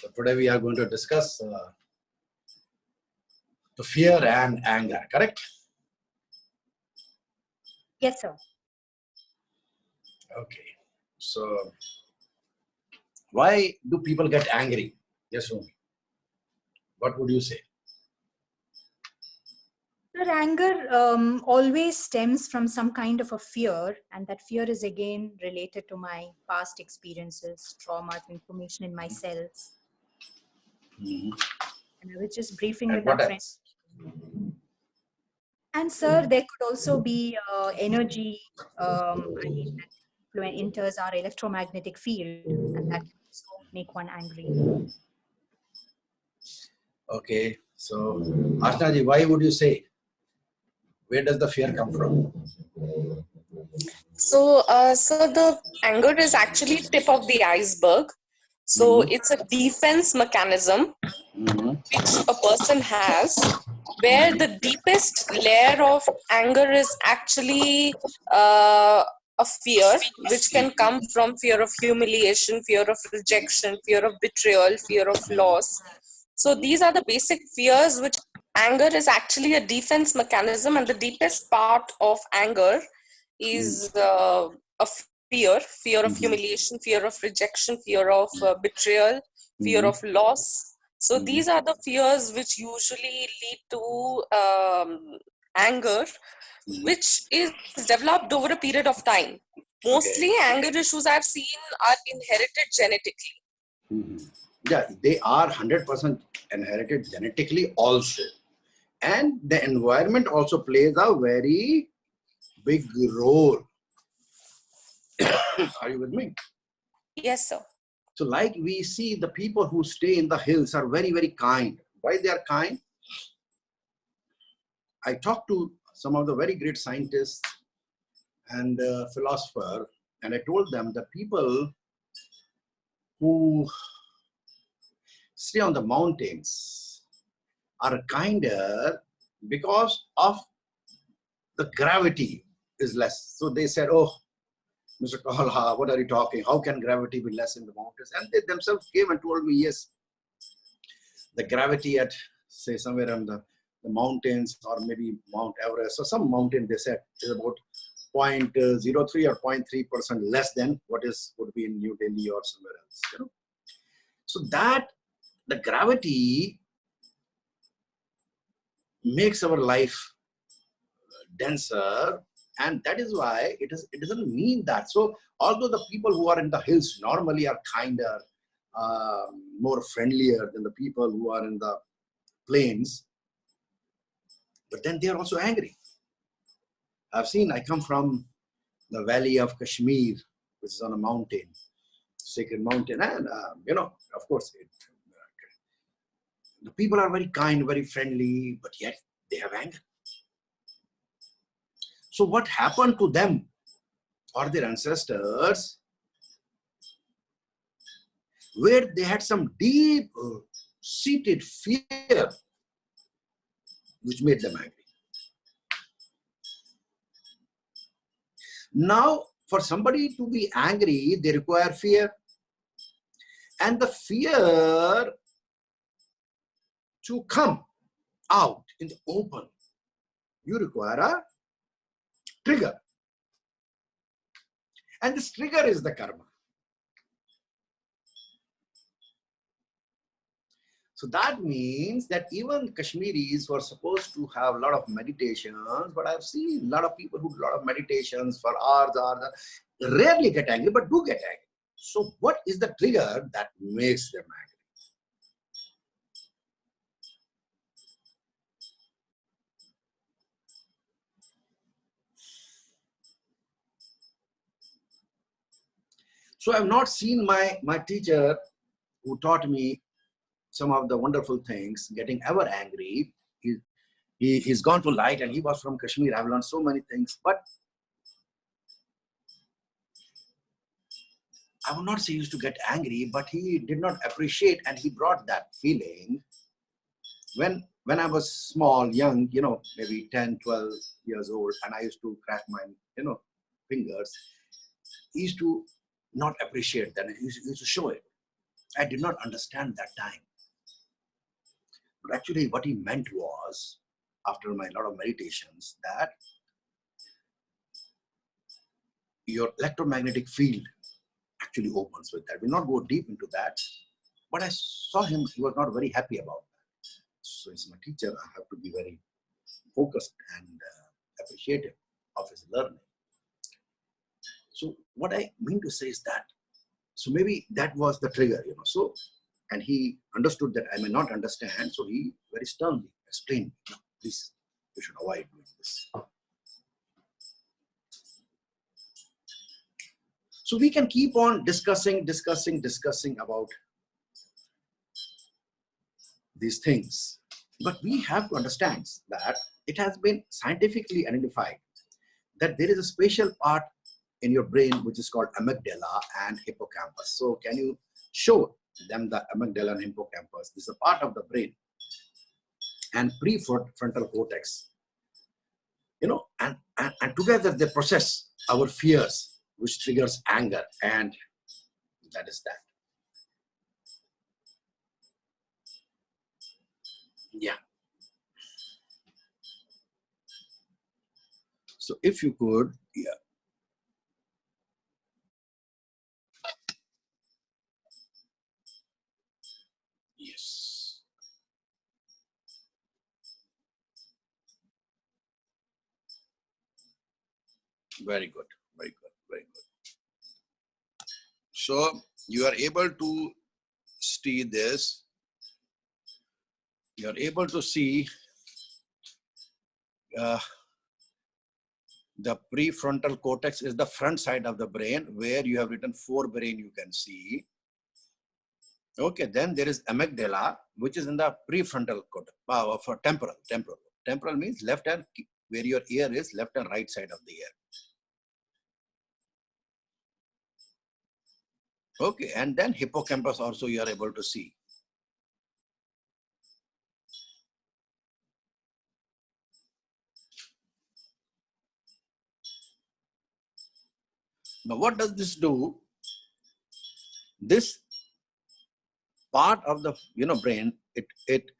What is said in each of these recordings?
So today we are going to discuss the fear and anger, correct? Yes, sir. Okay. So why do people get angry? Yes, Rumi. What would you say? Sir, anger always stems from some kind of a fear, and that fear is again related to my past experiences, traumas, information in my cells. And I was just briefing And with our what friend. else? And sir, there could also be energy. I mean, that enters our electromagnetic field, and that can also make one angry. Okay. So Ashna ji, why would you say? Where does the fear come from? So the anger is actually tip of the iceberg. So it's a defense mechanism which a person has, where the deepest layer of anger is actually a fear, which can come from fear of humiliation, fear of rejection, fear of betrayal, fear of loss. So these are the basic fears, which anger is actually a defense mechanism, and the deepest part of anger is a fear of humiliation, fear of rejection, fear of betrayal, fear of loss. So these are the fears which usually lead to anger, which is developed over a period of time. Mostly anger issues I've seen are inherited genetically. Yeah, they are 100% inherited genetically also. And the environment also plays a very big role. Are you with me? Yes, sir. So like we see the people who stay in the hills are very, very kind. Why they are kind? I talked to some of the very great scientists and philosophers, and I told them the people who stay on the mountains are kinder because of the gravity is less. So they said, oh, Mr. Kaul, what are you talking? How can gravity be less in the mountains? And they themselves came and told me, yes, the gravity at, say, somewhere on the mountains or maybe Mount Everest or some mountain, they said, is about 0.03 or 0.3% less than what would be in New Delhi or somewhere else. You know? So that the gravity makes our life denser, and that is why it doesn't mean that. So although the people who are in the hills normally are kinder, more friendlier than the people who are in the plains, but then they are also angry. I come from the valley of Kashmir, which is on a mountain, sacred mountain, and of course the people are very kind, very friendly, but yet they have anger. So what happened to them or their ancestors, where they had some deep seated fear which made them angry. Now, for somebody to be angry, they require fear. And the fear to come out in the open, you require a trigger. And this trigger is the karma. So that means that even Kashmiris were supposed to have a lot of meditations, but I've seen a lot of people who do a lot of meditations for hours, rarely get angry, but do get angry. So what is the trigger that makes them angry? So I've not seen my teacher who taught me some of the wonderful things getting ever angry. He's gone to light and he was from Kashmir. I've learned so many things, but I would not say he used to get angry, but he did not appreciate, and he brought that feeling when I was small, young, maybe 10, 12 years old, and I used to crack my, fingers. He used to not appreciate that. He used to show it. I did not understand that time. But actually what he meant was, after my lot of meditations, that your electromagnetic field actually opens with that. We'll not go deep into that, but I saw him, he was not very happy about that. So as my teacher, I have to be very focused and appreciative of his learning. So what I mean to say is that, so maybe that was the trigger, so, and he understood that I may not understand, so he very sternly explained, no, please, you should avoid doing this. So we can keep on discussing about these things, but we have to understand that it has been scientifically identified that there is a special part in your brain which is called amygdala and hippocampus. So can you show them the amygdala and hippocampus? This is a part of the brain and prefrontal cortex, and together they process our fears, which triggers anger, and that is that. Yeah. So if you could, yeah. Yes. Very good, very good, very good. So you are able to see this. You are able to see the prefrontal cortex is the front side of the brain where you have written forebrain, you can see. Okay, then there is amygdala, which is in the prefrontal cortex, for temporal. Temporal means left and, where your ear is, left and right side of the ear. Okay, and then hippocampus also you are able to see. Now what does this do? This part of the brain, it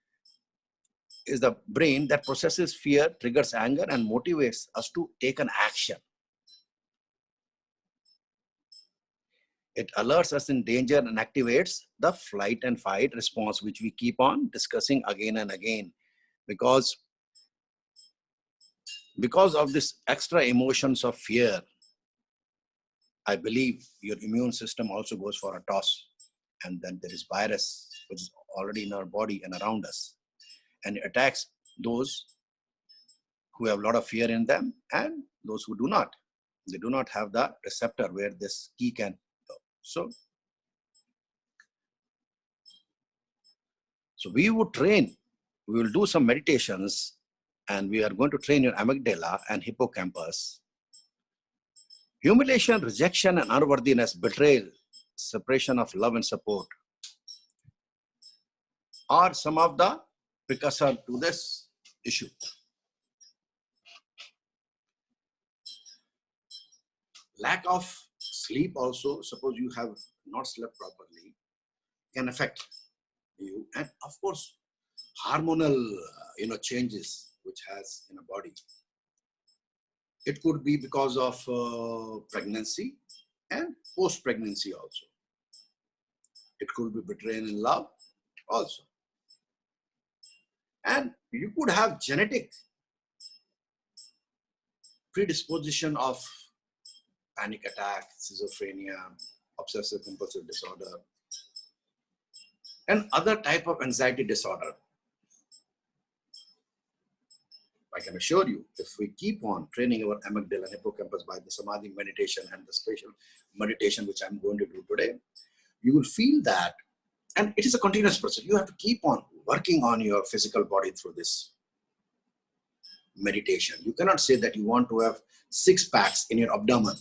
is the brain that processes fear, triggers anger, and motivates us to take an action. It alerts us in danger and activates the flight and fight response, which we keep on discussing again and again. Because of this extra emotions of fear, I believe your immune system also goes for a toss. And then there is virus, which is already in our body and around us. And it attacks those who have a lot of fear in them and those who do not. They do not have the receptor where this key can go. So we would train, we will do some meditations, and we are going to train your amygdala and hippocampus. Humiliation, rejection, and unworthiness, betrayal, separation of love and support are some of the precursor to this issue. Lack of sleep also, suppose you have not slept properly, can affect you. And of course, hormonal changes which has in a body. It could be because of pregnancy and post-pregnancy also. It could be betrayal in love also. And you could have genetic predisposition of panic attack, schizophrenia, obsessive compulsive disorder, and other type of anxiety disorder. I can assure you, if we keep on training our amygdala and hippocampus by the samadhi meditation and the special meditation which I'm going to do today, you will feel that, and it is a continuous process. You have to keep on working on your physical body through this meditation. You cannot say that you want to have 6 packs in your abdomen,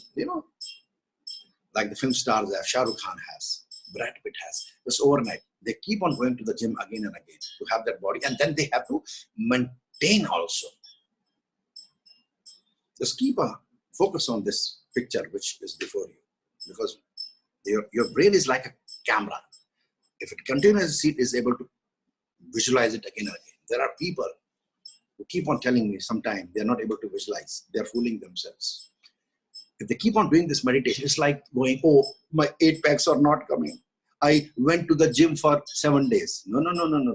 like the film stars that Shah Rukh Khan has, Brad Pitt has. Just overnight, they keep on going to the gym again and again to have that body, and then they have to maintain also. Just keep a focus on this picture which is before you, because your brain is like a camera. if it continuously is able to visualize it again and again. There are people who keep on telling me sometimes they're not able to visualize. They're fooling themselves. If they keep on doing this meditation, it's like going, oh, my 8 packs are not coming. I went to the gym for 7 days. No,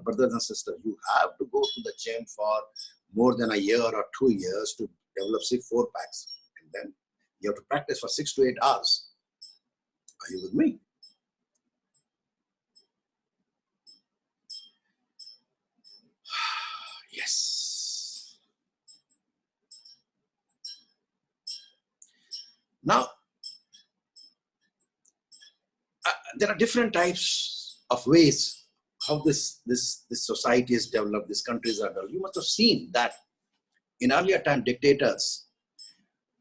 brothers and sisters. You have to go to the gym for more than a year or 2 years to develop 4 packs. And then you have to practice for 6 to 8 hours. Are you with me? Yes. Now, there are different types of ways how this society is developed, these countries are developed. You must have seen that in earlier time, dictators,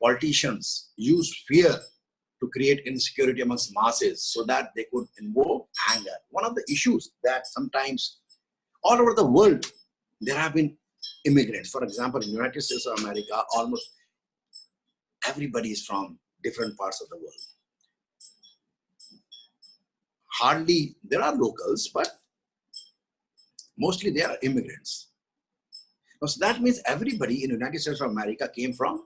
politicians used fear to create insecurity amongst masses so that they could invoke anger. One of the issues that sometimes all over the world, there have been immigrants. For example, in the United States of America, almost everybody is from different parts of the world. Hardly, there are locals, but mostly they are immigrants. So that means everybody in the United States of America came from,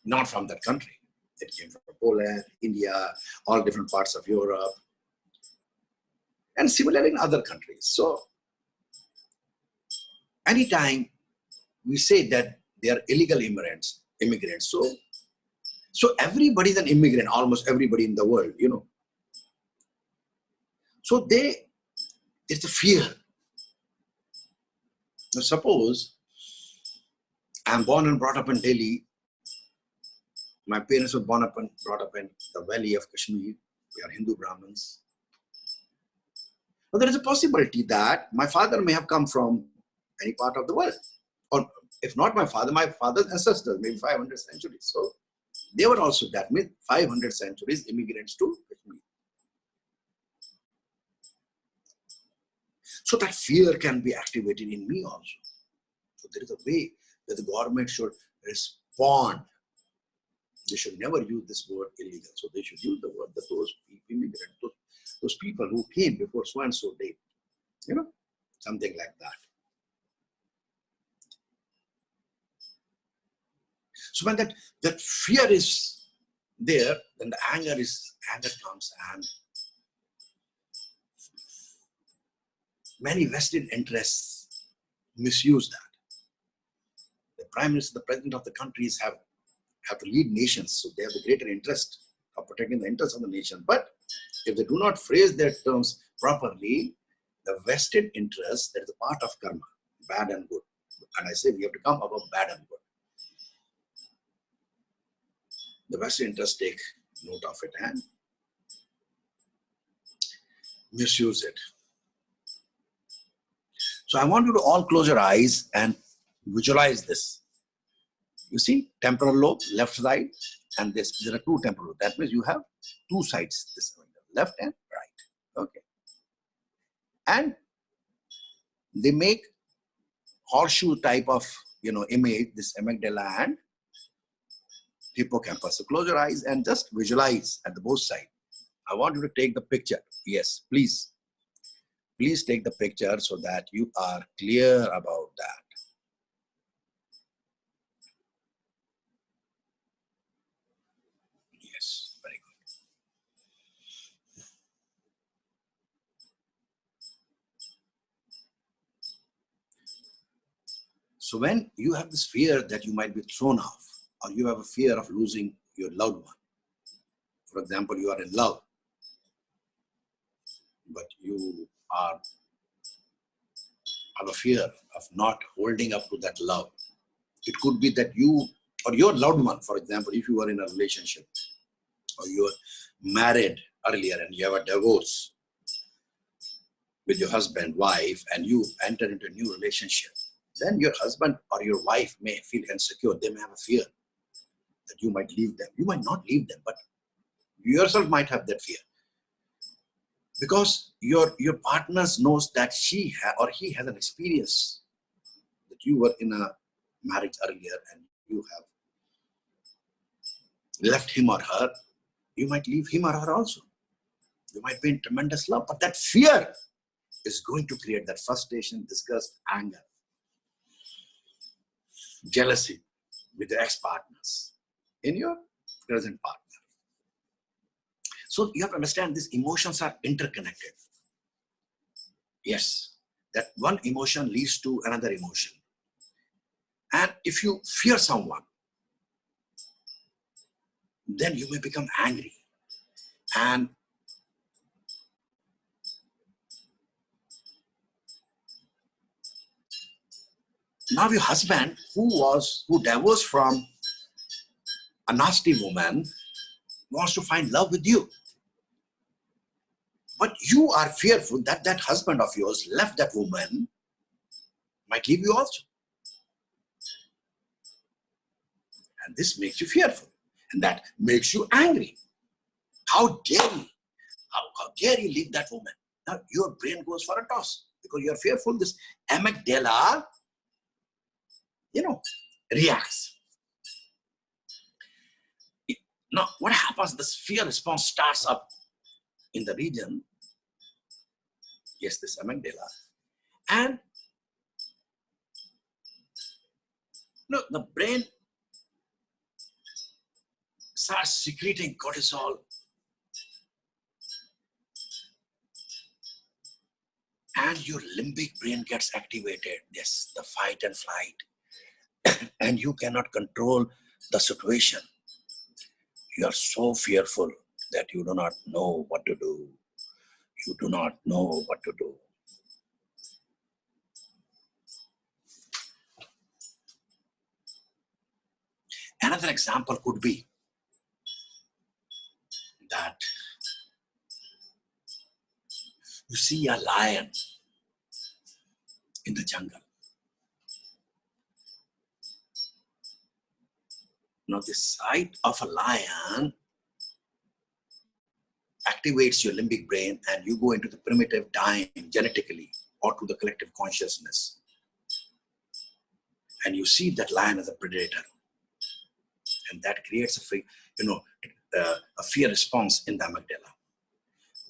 not from that country. It came from Poland, India, all different parts of Europe, and similarly in other countries. So anytime we say that they are illegal immigrants, so everybody is an immigrant, almost everybody in the world, you know. So it's a fear. Now suppose I'm born and brought up in Delhi. My parents were born up and brought up in the valley of Kashmir. We are Hindu Brahmins. But there is a possibility that my father may have come from any part of the world. Or if not my father's ancestors, maybe 500 centuries. So they were also, that means 500 centuries immigrants to Kashmir. So that fear can be activated in me also. So there is a way that the government should respond. They should never use this word illegal. So they should use the word that those immigrants, those people who came before so and so date, you know, something like that. So when that fear is there, then the anger comes, and many vested interests misuse that. The Prime Minister, the President of the countries have to lead nations, so they have the greater interest of protecting the interests of the nation. But if they do not phrase their terms properly, the vested interest, that is a part of karma, bad and good. And I say we have to come above bad and good. The vested interest take note of it and misuse it. So I want you to all close your eyes and visualize this. You see, temporal lobe, left side, and this. There are 2 temporal lobes. That means you have 2 sides, this left and right. Okay. And they make horseshoe type of, you know, image, this amygdala and hippocampus. So close your eyes and just visualize at the both sides. I want you to take the picture. Yes, please. Please take the picture so that you are clear about that. Yes, very good. So when you have this fear that you might be thrown off, or you have a fear of losing your loved one. For example, you are in love, but you have a fear of not holding up to that love. It could be that you or your loved one, for example, if you are in a relationship or you are married earlier and you have a divorce with your husband, wife, and you enter into a new relationship, then your husband or your wife may feel insecure. They may have a fear that you might leave them. You might not leave them, but you yourself might have that fear. Because your partner knows that she or he has an experience that you were in a marriage earlier and you have left him or her, you might leave him or her also. You might be in tremendous love, but that fear is going to create that frustration, disgust, anger, jealousy with your ex-partners in your present partner. So you have to understand these emotions are interconnected. Yes, that one emotion leads to another emotion. And if you fear someone, then you may become angry. And now your husband, who divorced from a nasty woman, wants to find love with you. But you are fearful that that husband of yours left that woman, might leave you also. And this makes you fearful. And that makes you angry. How dare you? How dare you leave that woman? Now your brain goes for a toss because you are fearful. This amygdala, reacts. Now what happens? This fear response starts up in the region. Yes, this amygdala. And the brain starts secreting cortisol. And your limbic brain gets activated. Yes, the fight and flight. And you cannot control the situation. You are so fearful that you do not know what to do. You do not know what to do. Another example could be that you see a lion in the jungle. Now the sight of a lion activates your limbic brain and you go into the primitive time genetically or to the collective consciousness. And you see that lion as a predator. And that creates a fear response in the amygdala,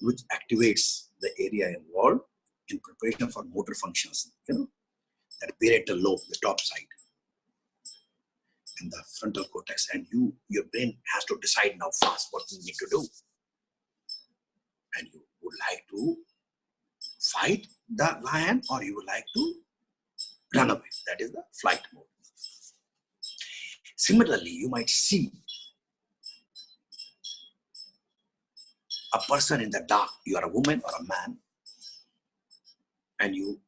which activates the area involved in preparation for motor functions, that parietal lobe, the top side, and the frontal cortex. And your brain has to decide now fast what you need to do. And you would like to fight the lion or you would like to run away. That is the flight mode. Similarly, you might see a person in the dark. You are a woman or a man, and you,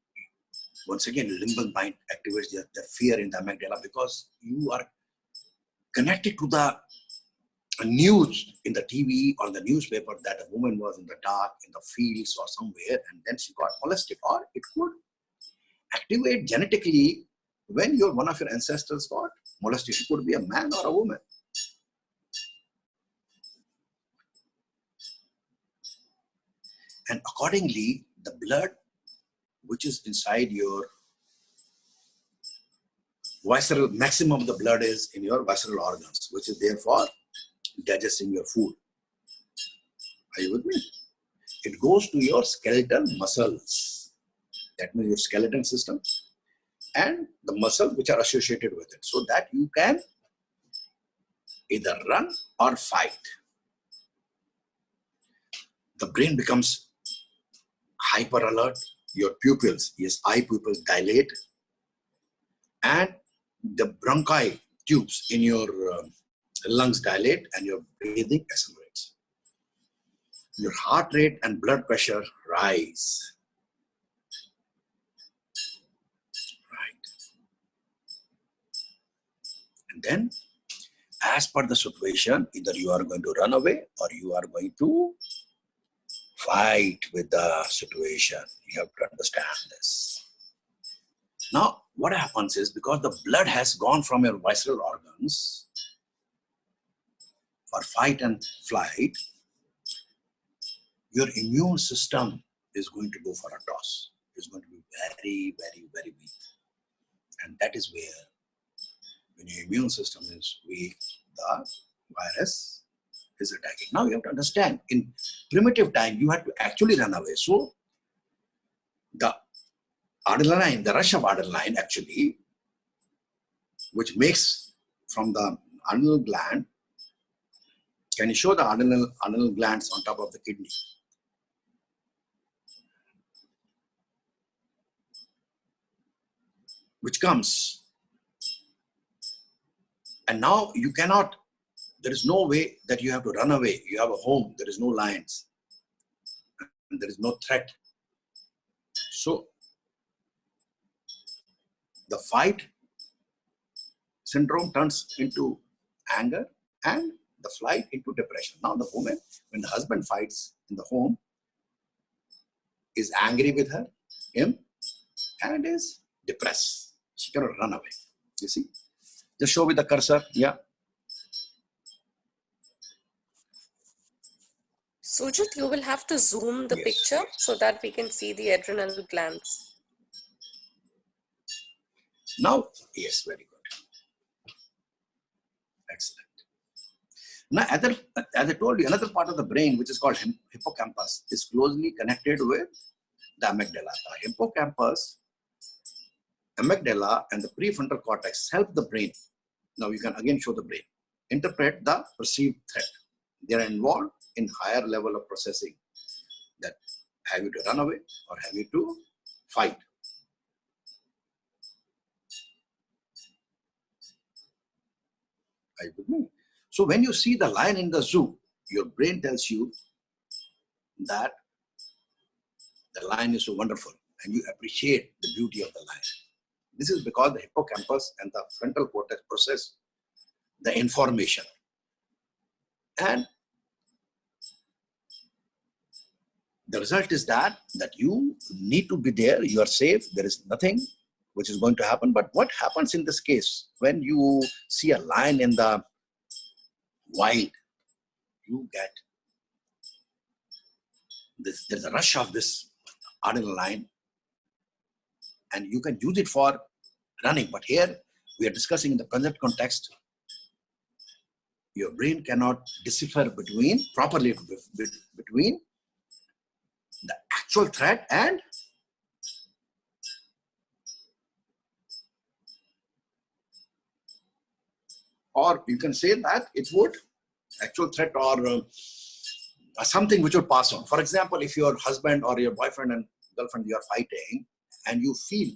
once again, limbic mind activates the fear in the amygdala because you are connected to the news in the TV or the newspaper that a woman was in the dark, in the fields or somewhere, and then she got molested. Or it could activate genetically when one of your ancestors got molested. It could be a man or a woman. And accordingly, the blood which is inside your visceral, maximum of the blood is in your visceral organs, which is there for digesting your food. Are you with me? It goes to your skeletal muscles. That means your skeleton system and the muscles which are associated with it, so that you can either run or fight. The brain becomes hyper alert. Your pupils, yes, eye pupils dilate, and the bronchi tubes in your lungs dilate, and your breathing accelerates. Your heart rate and blood pressure rise. Right. And then, as per the situation, either you are going to run away or you are going to fight with the situation. You have to understand this. Now, what happens is, because the blood has gone from your visceral organs for fight and flight, your immune system is going to go for a toss. It's going to be very, very, very weak. And that is where, when your immune system is weak, the virus is attacking. Now you have to understand, in primitive time, you had to actually run away. So the adrenaline, the rush of adrenaline actually, which makes from the adrenal gland, can you show the adrenal glands on top of the kidney? Which comes, and now you cannot, there is no way that you have to run away. You have a home, there is no lions, and there is no threat. So the fight syndrome turns into anger and the flight into depression. Now the woman, when the husband fights in the home, is angry with him, and is depressed. She cannot run away. You see? Just show with the cursor. Yeah. Sujit, you will have to zoom the picture so that we can see the adrenal glands. Now, yes, very good. Excellent. Now, as I told you, another part of the brain, which is called hippocampus, is closely connected with the amygdala. The hippocampus, amygdala, and the prefrontal cortex help the brain. Now, you can again show the brain. Interpret the perceived threat. They are involved in higher level of processing. That have you to run away or have you to fight? Are you with me? So when you see the lion in the zoo, your brain tells you that the lion is so wonderful and you appreciate the beauty of the lion. This is because the hippocampus and the frontal cortex process the information. And the result is that you need to be there, you are safe, there is nothing which is going to happen. But what happens in this case, when you see a lion in the wild, you get this, there's a rush of this adrenaline, and you can use it for running. But here we are discussing in the present context, your brain cannot decipher properly between the actual threat and or you can say that it would actual threat or something which will pass on. For example, if your husband or your boyfriend and girlfriend, you are fighting and you feel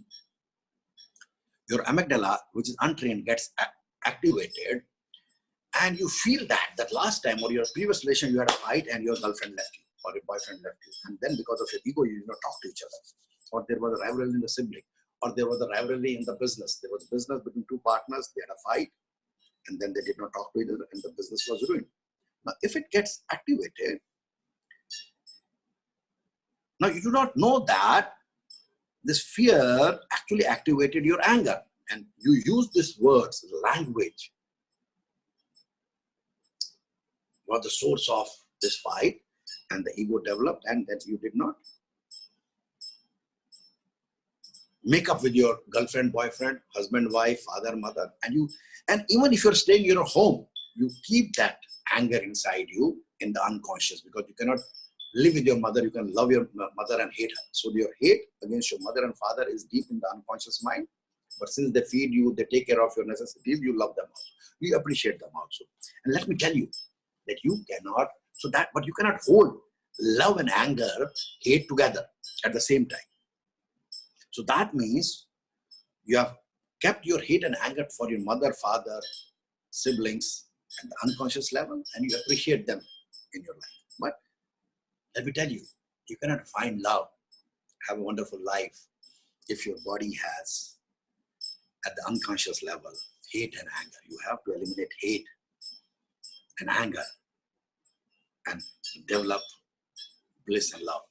your amygdala, which is untrained, gets activated, and you feel that last time or your previous relation you had a fight and your girlfriend left you or your boyfriend left you, and then because of your ego you did not talk to each other, or there was a rivalry in the sibling, or there was a rivalry in the business. There was a business between two partners, they had a fight, and then they did not talk to each other and the business was ruined. Now, if it gets activated, now you do not know that this fear actually activated your anger, and you use these words, language, was the source of this fight, and the ego developed, and that you did not make up with your girlfriend, boyfriend, husband, wife, father, mother, and even if you're staying in your home, you keep that anger inside you in the unconscious, because you cannot live with your mother. You can love your mother and hate her. So your hate against your mother and father is deep in the unconscious mind. But since they feed you, they take care of your necessities, you love them also. You appreciate them also. And let me tell you that you cannot, but you cannot hold love and anger, hate together at the same time. So that means you have kept your hate and anger for your mother, father, siblings at the unconscious level, and you appreciate them in your life. But let me tell you, you cannot find love, have a wonderful life, if your body has, at the unconscious level, hate and anger. You have to eliminate hate and anger and develop bliss and love.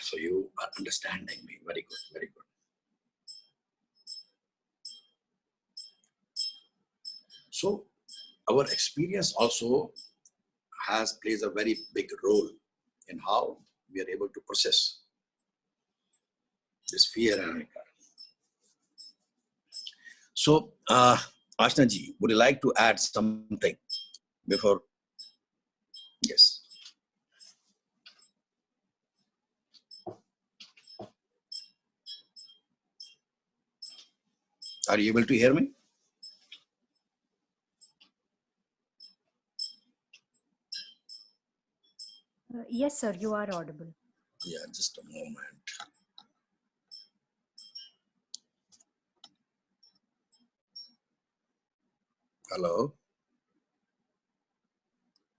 So you are understanding me. Very good, very good. So our experience also plays a very big role in how we are able to process this fear and anger. So, Ashna ji, would you like to add something before? Yes. Are you able to hear me? Yes, sir, you are audible. Yeah, just a moment. Hello?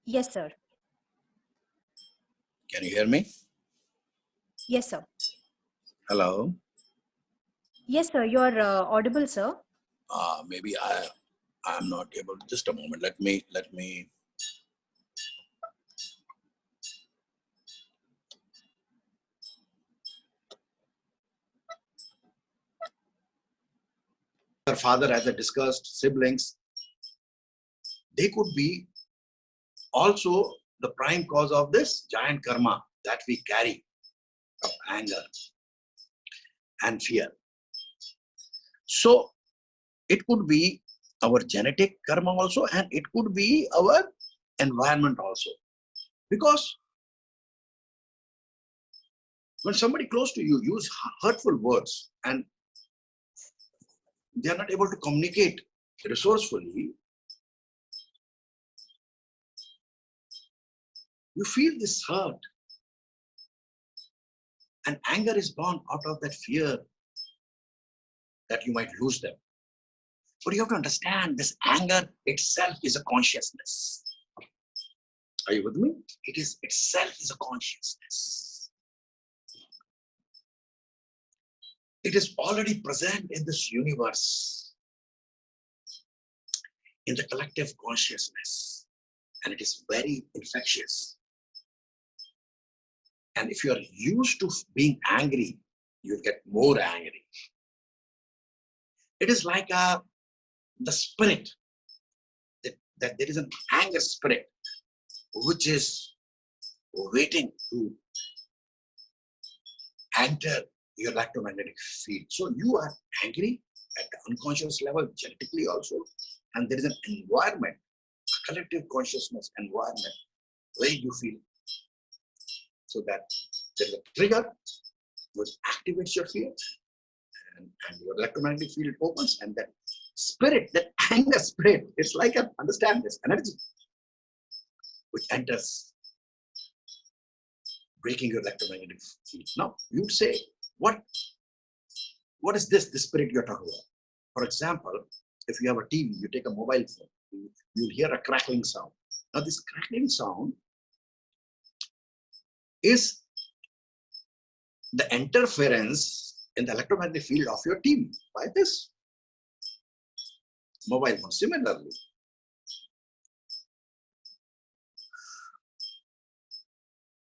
Yes, sir. Can you hear me? Yes, sir. Hello? Yes, sir, you are audible, sir. Maybe I'm not able. Just a moment. Let me. Her father, as I discussed, siblings, they could be also the prime cause of this giant karma that we carry of anger and fear. So it could be our genetic karma also, and it could be our environment also. Because when somebody close to you use hurtful words and they are not able to communicate resourcefully, you feel this hurt. And anger is born out of that fear that you might lose them. But you have to understand this anger itself is a consciousness. Are you with me? It is itself is a consciousness. It is already present in this universe, in the collective consciousness, and it is very infectious. And if you are used to being angry, you'll get more angry. It is like the spirit, that there is an anger spirit which is waiting to enter your electromagnetic field. So you are angry at the unconscious level, genetically also, and there is an environment, a collective consciousness environment where you feel. So that there is a trigger which activates your fear, and your electromagnetic field opens, and that spirit, that anger spirit, it's like understand this energy which enters, breaking your electromagnetic field. Now you'd say, what is this spirit you're talking about? For example, if you have a TV, you take a mobile phone, you'll hear a crackling sound. Now this crackling sound is the interference in the electromagnetic field of your TV by this mobile phone. Similarly,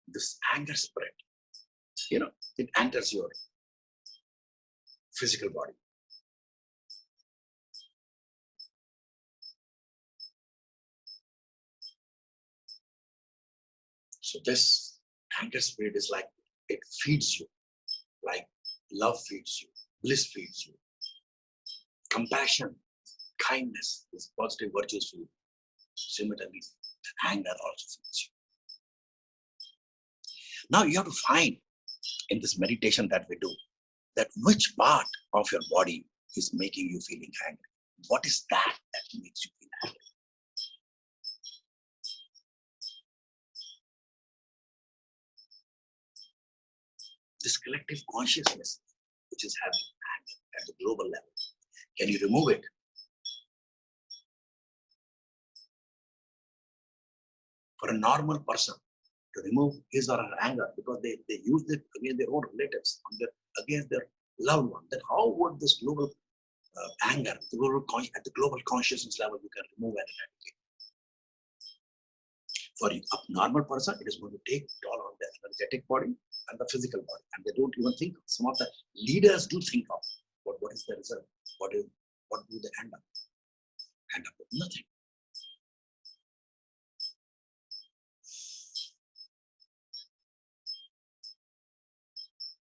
this anger spirit, it enters your physical body. So this anger spirit is like, it feeds you, like love feeds you, bliss feeds you, compassion, kindness, these positive virtues feed you. Similarly, the anger also feeds you. Now you have to find in this meditation that we do, that which part of your body is making you feeling angry. What is that makes you feel angry? This collective consciousness which is having anger at the global level. Can you remove it? For a normal person to remove his or her anger because they use it against their own relatives, against their loved one, then how would this global anger at the global consciousness level you can remove and eradicate? For a normal person, it is going to take toll on the energetic body and the physical body, and they don't even think. Some of the leaders do think of what is the result, what do they end up? End up with nothing.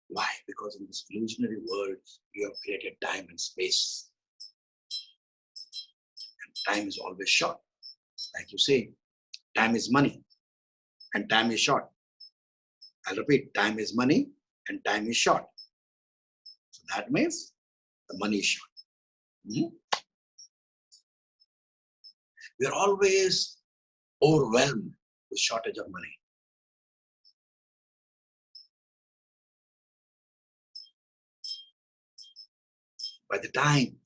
Why? Because in this illusionary world, we have created time and space. And time is always short. Like you say, time is money and time is short. I'll repeat, time is money and time is short. So that means the money is short. We are always overwhelmed with shortage of money. By the time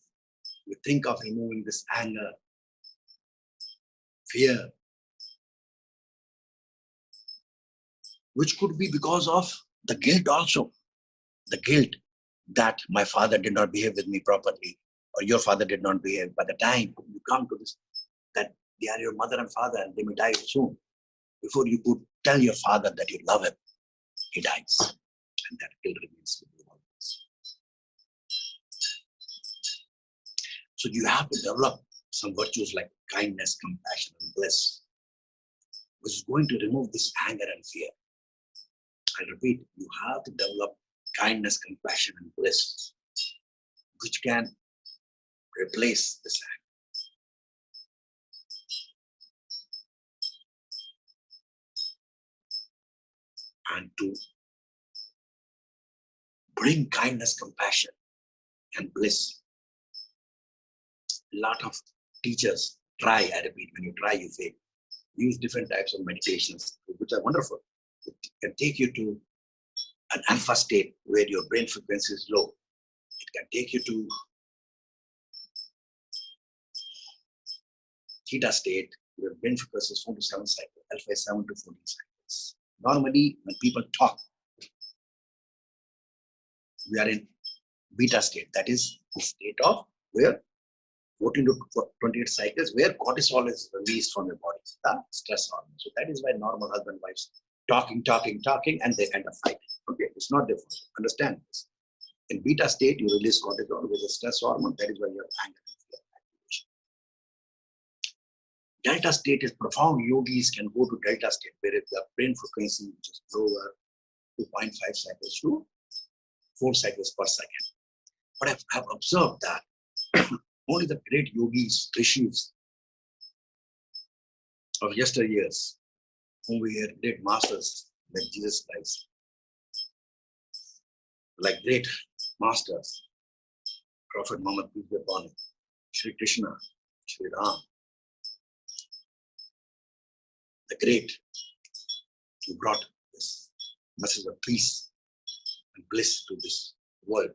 we think of removing this anger, fear, which could be because of the guilt also. The guilt that my father did not behave with me properly, or your father did not behave. By the time you come to this, that they are your mother and father and they may die soon. Before you could tell your father that you love him, he dies. And that guilt remains with you always. So you have to develop some virtues like kindness, compassion, and bliss, which is going to remove this anger and fear. I repeat, you have to develop kindness, compassion, and bliss, which can replace this anger. And to bring kindness, compassion, and bliss. A lot of teachers try, I repeat, when you try, you fail. Use different types of meditations, which are wonderful. It can take you to an alpha state where your brain frequency is low. It can take you to theta state where brain frequency is 4 to 7 cycles, alpha is 7 to 14 cycles. Normally, when people talk, we are in beta state. That is the state of where 14 to 28 cycles, where cortisol is released from your body, the stress hormone. So that is why normal husband and wives talking, and they end up fighting. Okay, it's not different. Understand this. In beta state, you release cortisol with the stress hormone. That is why you have anger and fear activation. Delta state is profound. Yogis can go to delta state, where if the brain frequency which is lower, 2.5 cycles to 4 cycles per second. But I've observed that only the great yogis, rishis of yesteryears, whom we had great masters like Jesus Christ, like great masters, Prophet Muhammad, peace be upon him, Shri Krishna, Shri Ram, the great, who brought this message of peace and bliss to this world,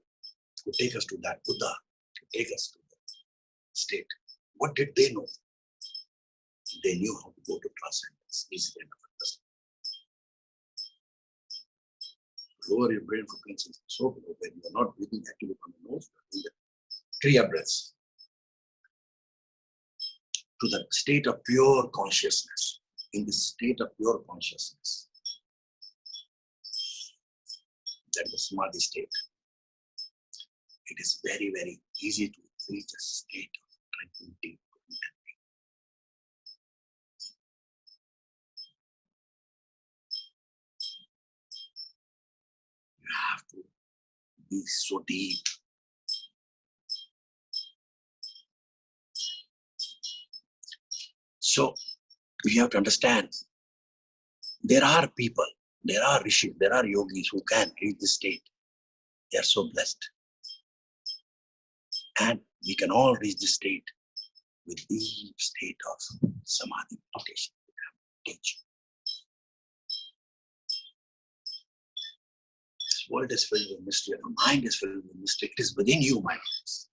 to take us to that Buddha, to take us to that state. What did they know? They knew how to go to transcendence. Easy kind of understanding. Lower your brain frequency so low that you are not breathing actively from the nose, but in the Kriya breaths to the state of pure consciousness. In the state of pure consciousness, that is the Samadhi state. It is very, very easy to reach a state of tranquility. You have to be so deep. So you have to understand, there are people, there are rishis, there are yogis who can reach this state. They are so blessed. And we can all reach this state with deep state of Samadhi meditation. Teach. This world is filled with mystery, and the mind is filled with mystery. It is within you, my friends.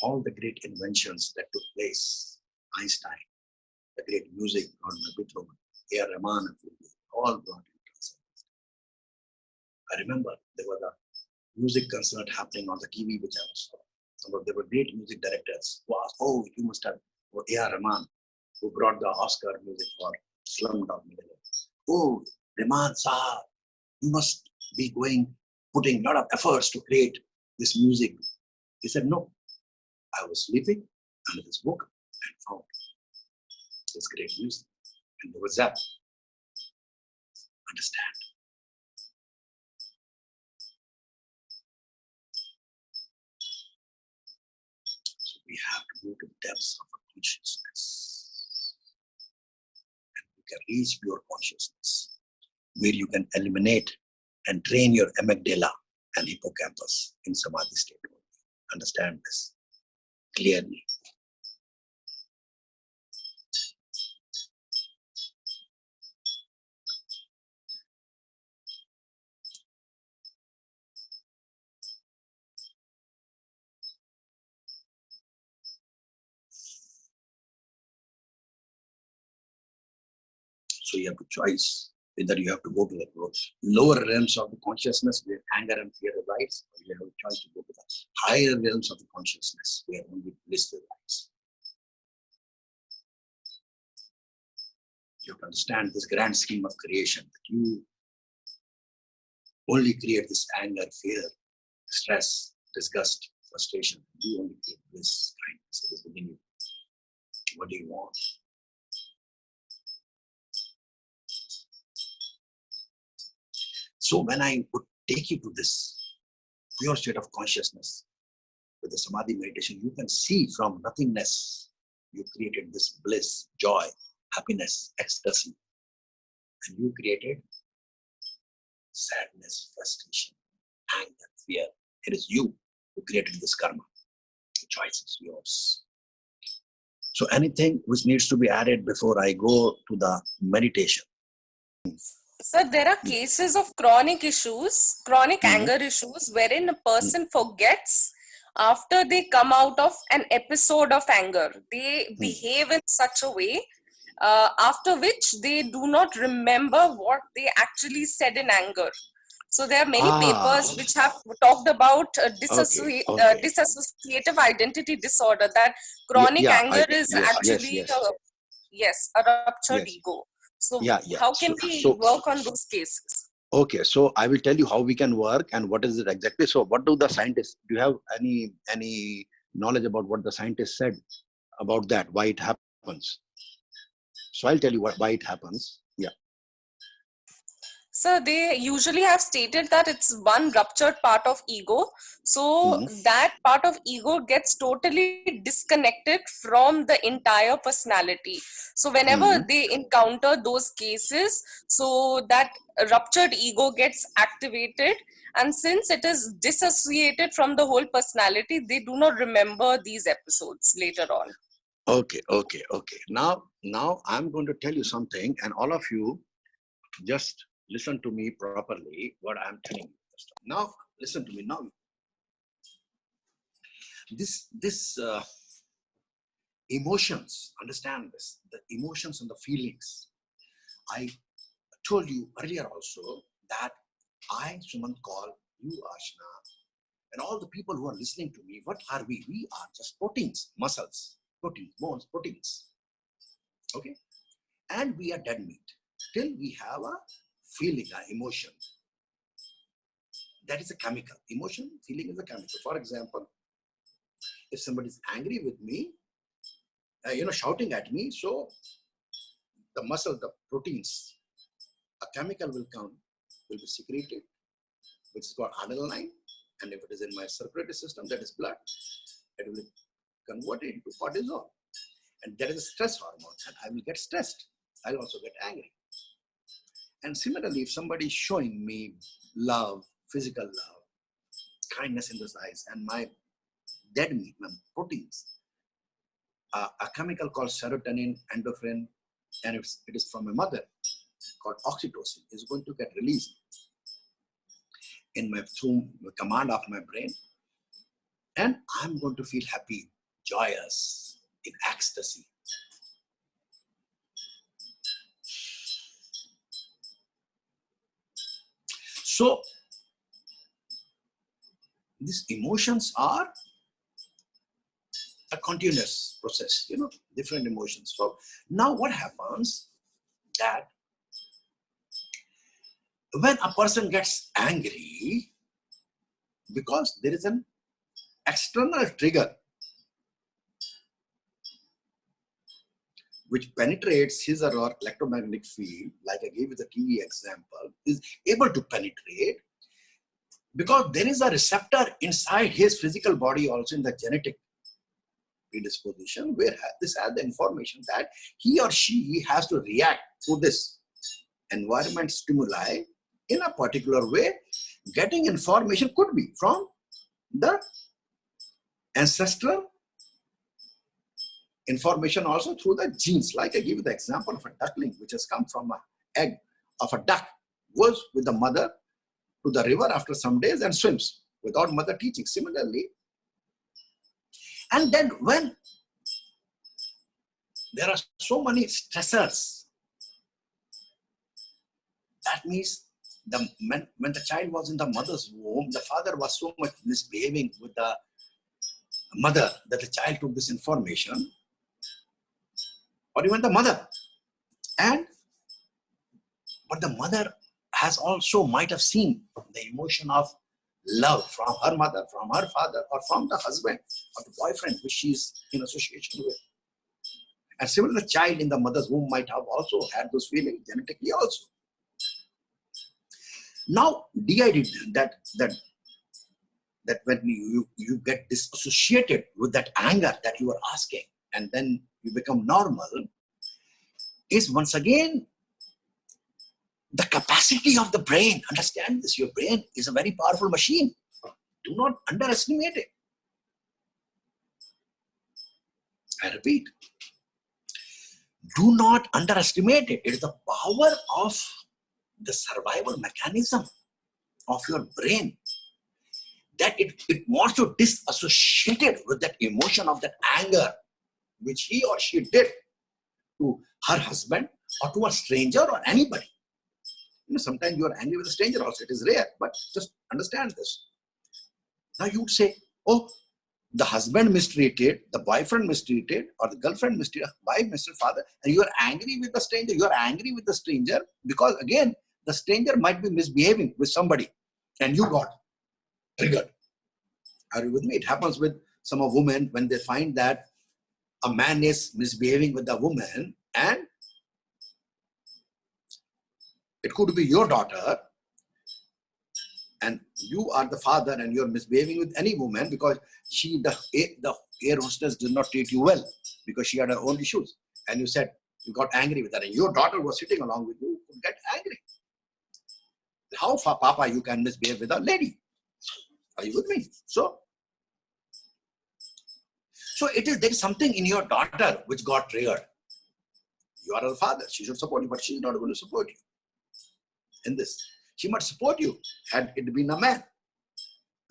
All the great inventions that took place, Einstein, the great music on Beethoven, A.R. Rahman, all brought in transcendence. I remember there was a music concert happening on the TV which I saw. There were great music directors who asked, oh, you must have, or A.R. Rahman, who brought the Oscar music for Slumdog Millionaire. Oh, Rahman Sahab, you must be putting a lot of efforts to create this music. He said, no, I was sleeping under this book and found this great music. And there was that. Understand. So we have to go to the depths of our consciousness. And you can reach pure consciousness, where you can eliminate and train your amygdala and hippocampus in samadhi state. Understand this clearly. So you have to choose whether you have to go to the lower realms of the consciousness where anger and fear arise, or you have a choice to go to the higher realms of the consciousness where only bliss arise. You have to understand this grand scheme of creation, that you only create this anger, fear, stress, disgust, frustration. You only create bliss, kindness. It is within you. What do you want? So when I would take you to this pure state of consciousness with the samadhi meditation, you can see from nothingness, you created this bliss, joy, happiness, ecstasy. And you created sadness, frustration, anger, fear. It is you who created this karma. The choice is yours. So anything which needs to be added before I go to the meditation? So there are cases of chronic issues, chronic anger issues, wherein a person forgets after they come out of an episode of anger. They behave in such a way after which they do not remember what they actually said in anger. So there are many papers which have talked about dissociative identity disorder, that chronic anger is actually a ruptured ego. So how can we work on those cases? Okay, so I will tell you how we can work and what is it exactly. So what do the scientists, do you have any knowledge about what the scientists said about that, why it happens? So I'll tell you why it happens. Yeah. So they usually have stated that it's one ruptured part of ego. So that part of ego gets totally disconnected from the entire personality. So whenever they encounter those cases, so that ruptured ego gets activated. And since it is dissociated from the whole personality, they do not remember these episodes later on. Okay. Now I'm going to tell you something, and all of you just listen to me properly, what I'm telling you. Now, listen to me now. This emotions, understand this, the emotions and the feelings. I told you earlier also that I, Sumant, call you, Ashna, and all the people who are listening to me, what are we? We are just proteins, muscles, proteins, bones, proteins. Okay? And we are dead meat till we have a feeling, an emotion. That is a chemical. Emotion, feeling is a chemical. For example, if somebody is angry with me, shouting at me, so the muscle, the proteins, a chemical will be secreted, which is called adrenaline. And if it is in my circulatory system, that is blood, it will convert it into cortisol. And that is a stress hormone, and I will get stressed. I'll also get angry. And similarly, if somebody is showing me love, physical love, kindness in those eyes, and my dead meat, my proteins, a chemical called serotonin, endorphin, and it is from a mother called oxytocin, is going to get released through the command of my brain, and I'm going to feel happy, joyous, in ecstasy. So these emotions are a continuous process, different emotions. So now what happens that when a person gets angry, because there is an external trigger, which penetrates his or her electromagnetic field, like I gave you the key example, is able to penetrate because there is a receptor inside his physical body, also in the genetic predisposition, where this has the information that he or she has to react to this environment stimuli in a particular way. Getting information could be from the ancestral information, also through the genes. Like I give you the example of a duckling which has come from an egg of a duck, goes with the mother to the river after some days and swims without mother teaching. Similarly, and then when there are so many stressors, that means when the child was in the mother's womb, the father was so much misbehaving with the mother that the child took this information, or even the mother. But the mother has also might have seen the emotion of love from her mother, from her father, or from the husband or the boyfriend which she is in association with. And similarly, the child in the mother's womb might have also had those feelings genetically also. Now, DID, that when you get disassociated with that anger that you are asking, and then you become normal, is once again the capacity of the brain. Understand this, your brain is a very powerful machine. Do not underestimate it. I repeat, do not underestimate it. It is the power of the survival mechanism of your brain, that it wants to disassociate it with that emotion of that anger which he or she did to her husband or to a stranger or anybody. You know, sometimes you are angry with a stranger also. It is rare, but just understand this. Now you would say, oh, the husband mistreated, the boyfriend mistreated, or the girlfriend mistreated, wife mistreated, father, and you are angry with the stranger. You are angry with the stranger because, again, the stranger might be misbehaving with somebody and you got triggered. Are you with me? It happens with some of women when they find that a man is misbehaving with a woman, and it could be your daughter, and you are the father and you're misbehaving with any woman because the air hostess did not treat you well because she had her own issues. And you said, you got angry with her, and your daughter was sitting along with you, could get angry. How far, Papa, you can misbehave with a lady? Are you with me? So there is something in your daughter which got triggered. You are the father. She should support you, but she's not going to support you in this. She might support you had it been a man.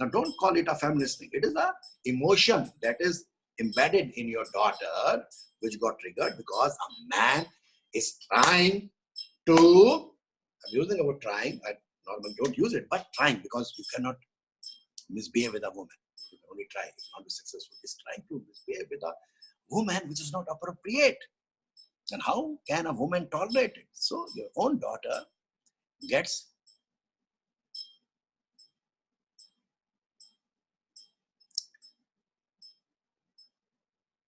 Now, don't call it a feminist thing. It is an emotion that is embedded in your daughter which got triggered because a man is trying to, I'm using the word trying, I normally don't use it, but trying, because you cannot misbehave with a woman. You can only try, it will not be successful. He's trying to misbehave with a woman which is not appropriate. And how can a woman tolerate it? So your own daughter gets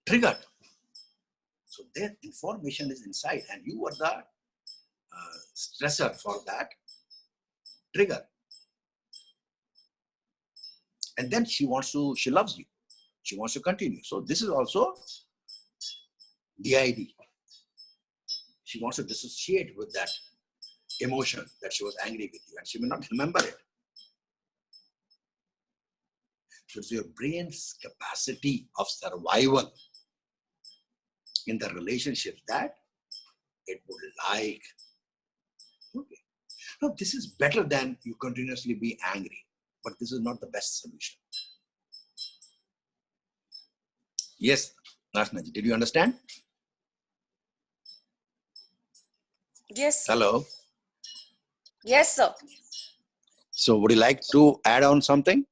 triggered. So their information is inside, and you are the stressor for that trigger. And then she loves you. She wants to continue. So this is also DID. She wants to dissociate with that emotion that she was angry with you, and she may not remember it. So it's your brain's capacity of survival in the relationship that it would like. Okay. Now, this is better than you continuously be angry, but this is not the best solution. Yes, Ashna, did you understand? Yes. Hello. Yes, sir. So would you like to add on something?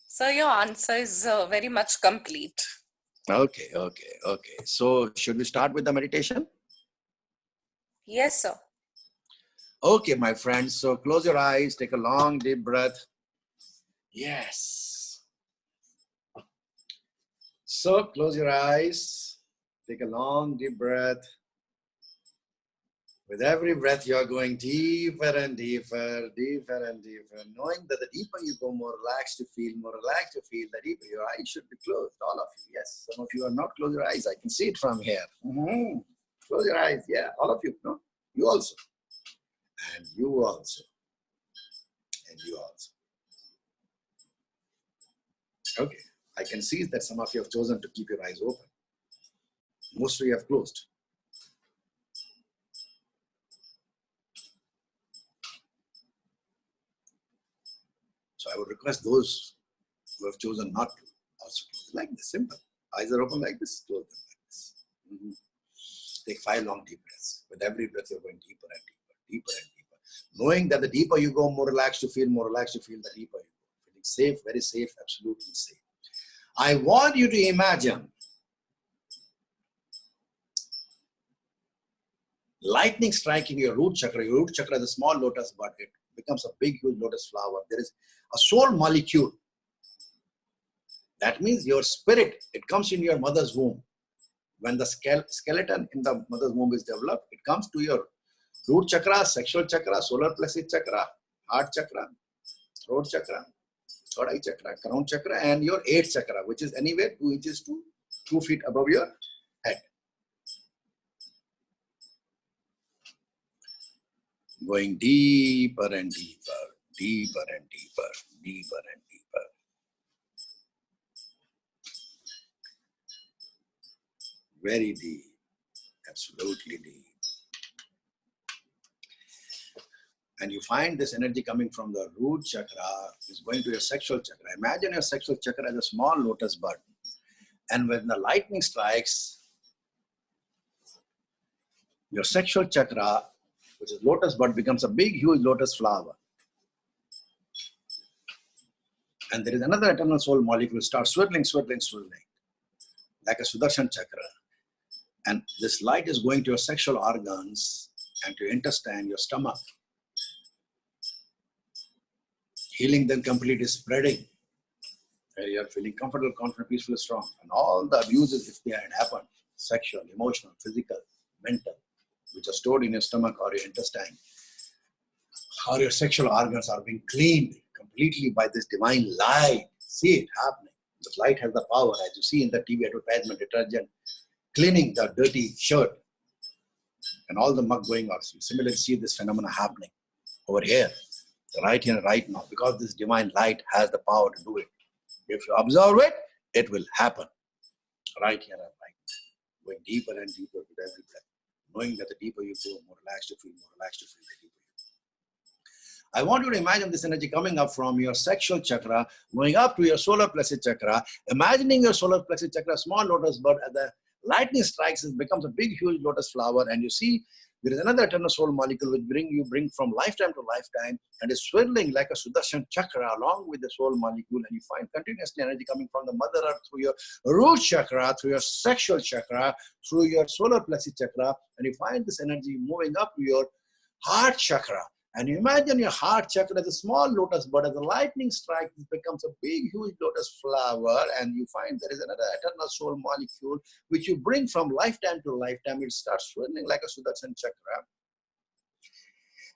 So your answer is very much complete. Okay. So should we start with the meditation? Yes, sir. Okay, my friends. So close your eyes, take a long deep breath. Yes. So close your eyes, take a long deep breath. With every breath, you are going deeper and deeper, deeper and deeper, knowing that the deeper you go, more relaxed you feel, the deeper your eyes should be closed, all of you. Yes, some of you are not close your eyes. I can see it from here. Close your eyes, yeah, all of you, no? You also. And you also. And you also. Okay, I can see that some of you have chosen to keep your eyes open. Most of you have closed. So I would request those who have chosen not to also close like this, simple. Eyes are open like this, close them like this. Take 5 long deep breaths. With every breath, you're going deeper and deeper, deeper and deeper. Knowing that the deeper you go, more relaxed you feel, the deeper you go. Feeling safe, very safe, absolutely safe. I want you to imagine lightning striking your root chakra. Your root chakra is a small lotus bud. It becomes a big, huge lotus flower. There is a soul molecule. That means your spirit, it comes in your mother's womb. When the skeleton in the mother's womb is developed, it comes to your root chakra, sexual chakra, solar plexus chakra, heart chakra, throat chakra, third eye chakra, crown chakra, and your 8th chakra, which is anywhere 2 inches to 2 feet above your head. Going deeper and deeper, deeper and deeper, deeper and deeper. Very deep, absolutely deep. And you find this energy coming from the root chakra is going to your sexual chakra. Imagine your sexual chakra as a small lotus bud. And when the lightning strikes, your sexual chakra, which is lotus bud, becomes a big, huge lotus flower. And there is another eternal soul molecule starts swirling, swirling, swirling, like a Sudarshan chakra. And this light is going to your sexual organs and to your intestine, your stomach. Healing them completely, spreading. You are feeling comfortable, confident, peaceful, strong. And all the abuses, if they had happened, sexual, emotional, physical, mental, which are stored in your stomach or your intestine, or your sexual organs are being cleaned completely by this divine light. See it happening. This light has the power, as you see in the TV advertisement, detergent, cleaning the dirty shirt and all the muck going out. So you similarly see this phenomena happening over here, right here, right now, because this divine light has the power to do it. If you observe it, it will happen right here and right now, going deeper and deeper with every breath, knowing that the deeper you go, more relaxed you feel, the deeper you go. I want you to imagine this energy coming up from your sexual chakra, going up to your solar plexus chakra, imagining your solar plexus chakra, small lotus bud, as the lightning strikes, it becomes a big, huge lotus flower, and you see there is another eternal soul molecule which bring from lifetime to lifetime, and is swirling like a Sudarshan chakra along with the soul molecule, and you find continuously energy coming from the Mother Earth through your root chakra, through your sexual chakra, through your solar plexus chakra, and you find this energy moving up to your heart chakra. And you imagine your heart chakra as a small lotus bud, as a lightning strike, it becomes a big, huge lotus flower, and you find there is another eternal soul molecule which you bring from lifetime to lifetime. It starts swirling like a Sudarshan chakra.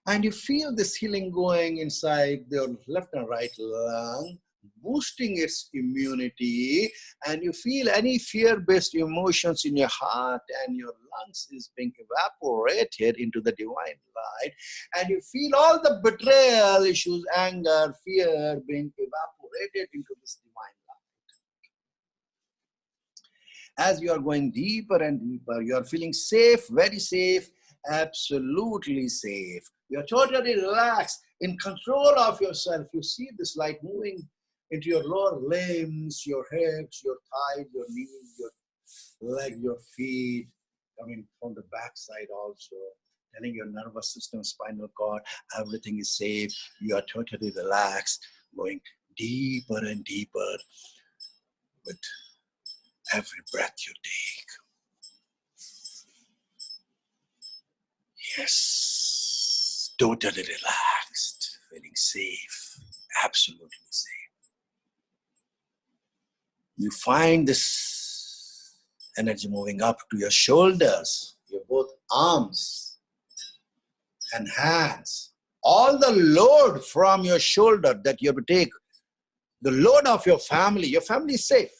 And you feel this healing going inside your left and right lung, boosting its immunity, and you feel any fear-based emotions in your heart and your lungs is being evaporated into the divine light, and you feel all the betrayal issues, anger, fear being evaporated into this divine light. As you are going deeper and deeper, you are feeling safe, very safe, absolutely safe. You are totally relaxed, in control of yourself. You see this light moving into your lower limbs, your hips, your thighs, your knees, your legs, your feet, coming from the backside also, telling your nervous system, spinal cord, everything is safe. You are totally relaxed, going deeper and deeper with every breath you take. Yes, totally relaxed, feeling safe, absolutely safe. You find this energy moving up to your shoulders, your both arms and hands. All the load from your shoulder that you have to take, the load of your family is safe.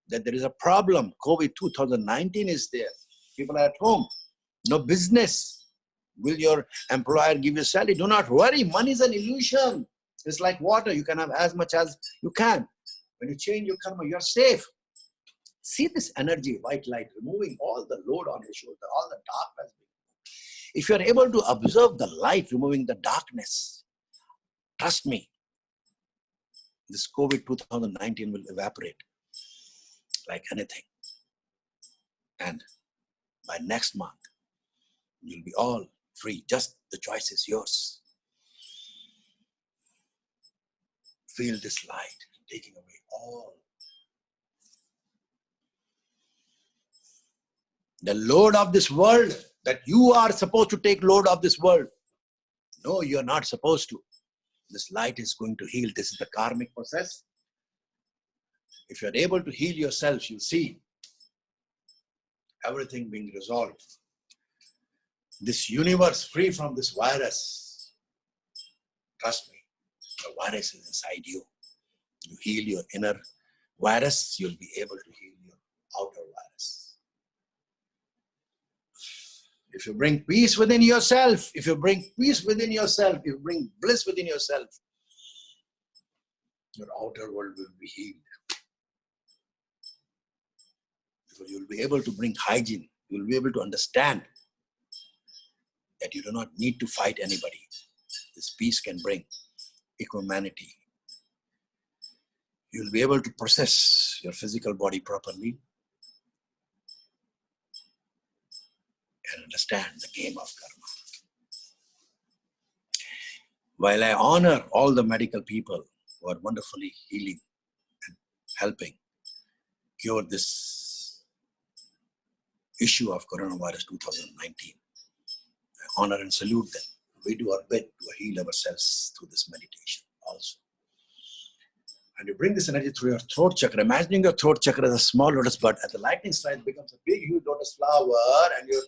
That there is a problem, COVID 2019 is there. People are at home, no business. Will your employer give you salary? Do not worry, money is an illusion. It's like water, you can have as much as you can. When you change your karma, you're safe. See this energy, white light, removing all the load on your shoulder, all the darkness. If you're able to observe the light, removing the darkness, trust me, this COVID 2019 will evaporate like anything. And by next month, you'll be all free. Just the choice is yours. Feel this light taking away all the load of this world, that you are supposed to take load of this world. No, you're not supposed to. This light is going to heal. This is the karmic process. If you're able to heal yourself, you'll see everything being resolved. This universe free from this virus. Trust me, the virus is inside you. You heal your inner virus, you'll be able to heal your outer virus. If you bring peace within yourself, if you bring peace within yourself, if you bring bliss within yourself, your outer world will be healed. Because you'll be able to bring hygiene. You'll be able to understand that you do not need to fight anybody. This peace can bring equanimity. You'll be able to process your physical body properly and understand the game of karma. While I honor all the medical people who are wonderfully healing and helping cure this issue of coronavirus 2019, I honor and salute them. We do our bit to heal ourselves through this meditation also. And you bring this energy through your throat chakra. Imagining your throat chakra as a small lotus bud. At the lightning strike, becomes a big, huge lotus flower, and your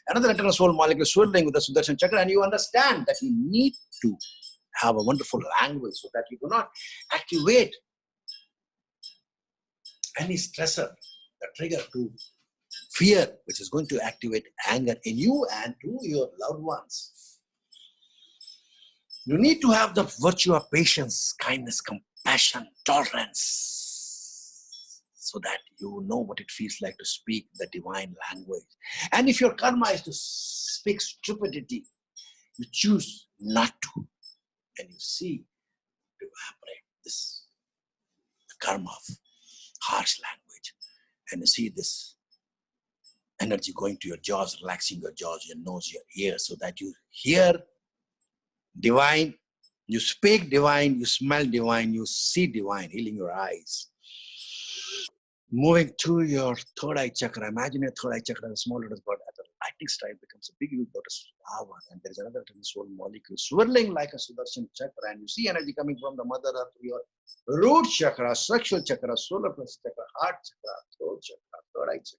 another internal soul molecule swirling with the Sudarshan chakra. And you understand that you need to have a wonderful language so that you do not activate any stressor, the trigger to fear, which is going to activate anger in you and to your loved ones. You need to have the virtue of patience, kindness, compassion, tolerance, so that you know what it feels like to speak the divine language. And if your karma is to speak stupidity, you choose not to. And you see to evaporate this karma of harsh language. And you see this energy going to your jaws, relaxing your jaws, your nose, your ears, so that you hear divine, you speak divine, you smell divine, you see divine, healing your eyes. Moving to your third eye chakra. Imagine your third eye chakra, a small lotus bud at the lightning strike becomes a big lotus flower, and there is another soul molecule swirling like a Sudarshan chakra, and you see energy coming from the mother earth to your root chakra, sexual chakra, solar plexus chakra, heart chakra, throat chakra, third eye chakra.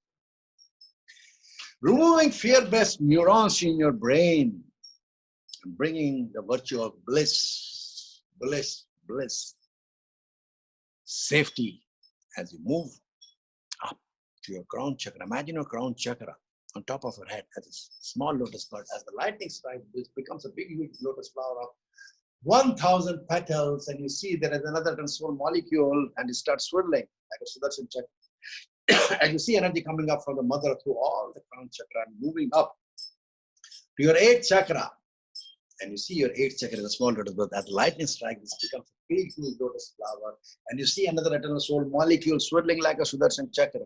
Removing fear-based neurons in your brain, and bringing the virtue of bliss, bliss, bliss, safety as you move up to your crown chakra. Imagine your crown chakra on top of your head as a small lotus bud. As the lightning strikes, this becomes a big, huge lotus flower of 1,000 petals, and you see there is another small molecule, and it starts swirling like a Sudarshan chakra. And you see energy coming up from the mother through all the crown chakra and moving up to your 8th chakra. And you see your 8th chakra is a small lotus bud. At the lightning strike, this becomes a big, huge lotus flower. And you see another eternal soul molecule swirling like a Sudarshan chakra.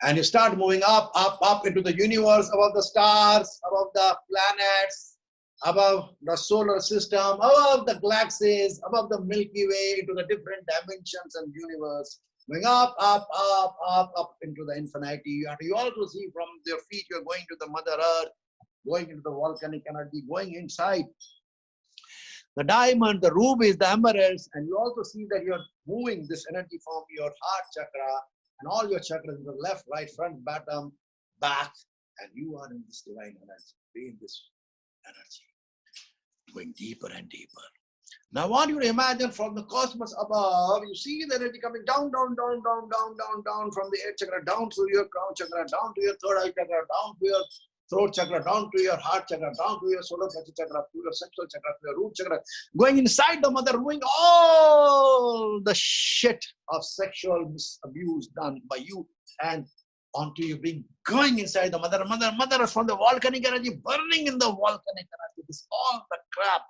And you start moving up, up, up into the universe, above the stars, above the planets, above the solar system, above the galaxies, above the Milky Way, into the different dimensions and universe. Going up, up, up, up, up into the infinity. And you also see from your feet, you're going to the Mother Earth, going into the volcanic energy, going inside the diamond, the rubies, the emeralds, and you also see that you're moving this energy from your heart chakra and all your chakras, the left, right, front, bottom, back, and you are in this divine energy. Be in this energy, going deeper and deeper. Now I want you to imagine from the cosmos above, you see the energy coming down, down, down, down, down, down, down from the 8th chakra, down through your crown chakra, down to your 3rd eye chakra, down to your throat chakra, down to your heart chakra, down to your solar plexus chakra, to your sexual chakra, to your root chakra, going inside the mother, removing all the shit of sexual abuse done by you and onto you, being going inside the mother, mother from the volcanic energy, burning in the volcanic energy. This all the crap.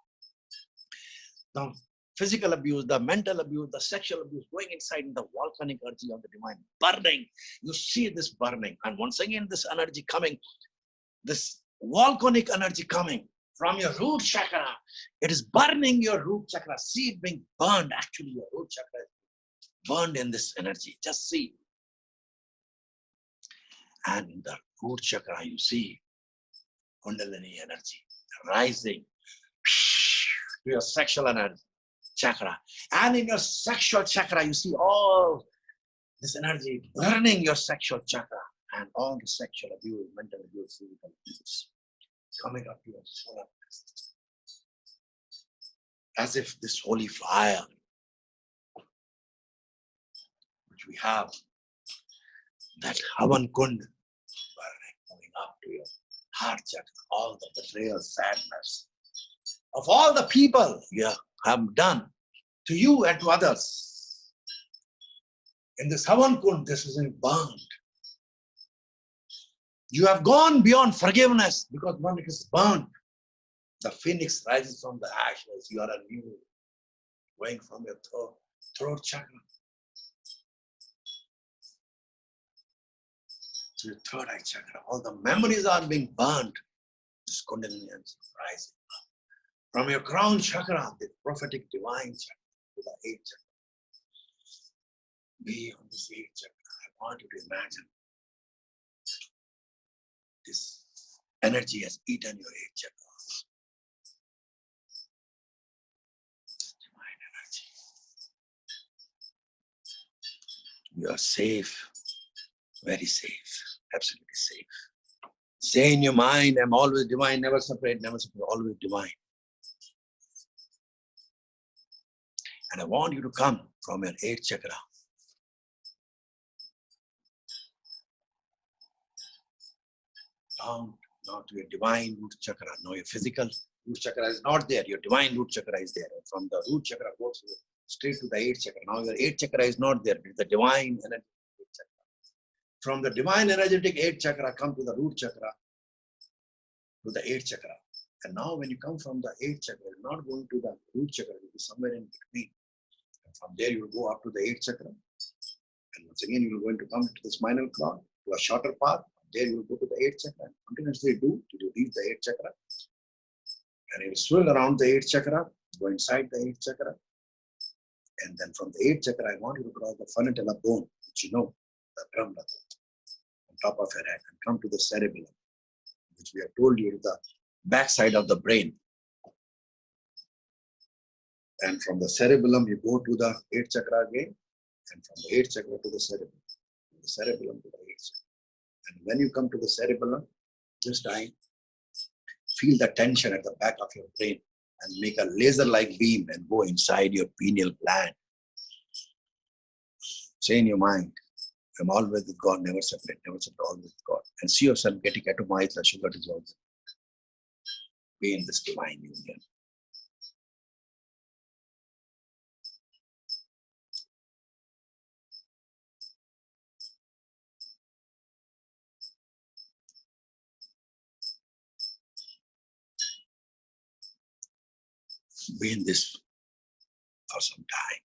The physical abuse, the mental abuse, the sexual abuse, going inside in the volcanic energy of the divine, burning. You see this burning. And once again, this energy coming, this volcanic energy coming from your root chakra. It is burning your root chakra. See it being burned. Actually, your root chakra is burned in this energy. Just see. And in the root chakra, you see Kundalini energy rising to your sexual energy chakra. And in your sexual chakra, you see all this energy burning your sexual chakra and all the sexual abuse, mental abuse, physical abuse coming up to your solar plexus. As if this holy fire which we have, that Havan Kund burning, coming up to your heart chakra, all the betrayal, sadness of all the people you have done to you and to others. In this Havan Kund, this is burned. You have gone beyond forgiveness because when it is burned, the phoenix rises from the ashes. You are a new, going from your throat chakra to your 3rd eye chakra. All the memories are being burned. This Kundalini is rising up. From your crown chakra, the prophetic divine chakra, to the 8th chakra. Be on this 8th chakra. I want you to imagine this energy has eaten your 8th chakra. Divine energy. You are safe, very safe, absolutely safe. Say in your mind, I'm always divine, never separate, always divine. And I want you to come from your 8th chakra. Down now to your divine root chakra. Now your physical root chakra is not there. Your divine root chakra is there. And from the root chakra goes straight to the 8th chakra. Now your 8th chakra is not there. It is the divine energetic 8th chakra. From the divine energetic 8th chakra, come to the root chakra, to the 8th chakra. And now when you come from the 8th chakra, you're not going to the root chakra, it will be somewhere in between. And from there you will go up to the 8th chakra. And once again, you are going to come to the spinal cord, to a shorter path. There you will go to the 8th chakra and continuously do till you reach the 8th chakra. And you will swirl around the 8th chakra, go inside the 8th chakra. And then from the 8th chakra, I want you to cross the frontal bone, which you know, the brahma, on top of your head, and come to the cerebellum, which we have told you is the back side of the brain. And from the cerebellum, you go to the 8th chakra again, and from the 8th chakra to the cerebellum, from the cerebellum to the 8th chakra. And when you come to the cerebellum, this time, feel the tension at the back of your brain and make a laser-like beam and go inside your pineal gland. Say in your mind, I'm always with God, never separate, always with God. And see yourself getting atomized, the sugar dissolves. Be in this divine union. Be in this for some time.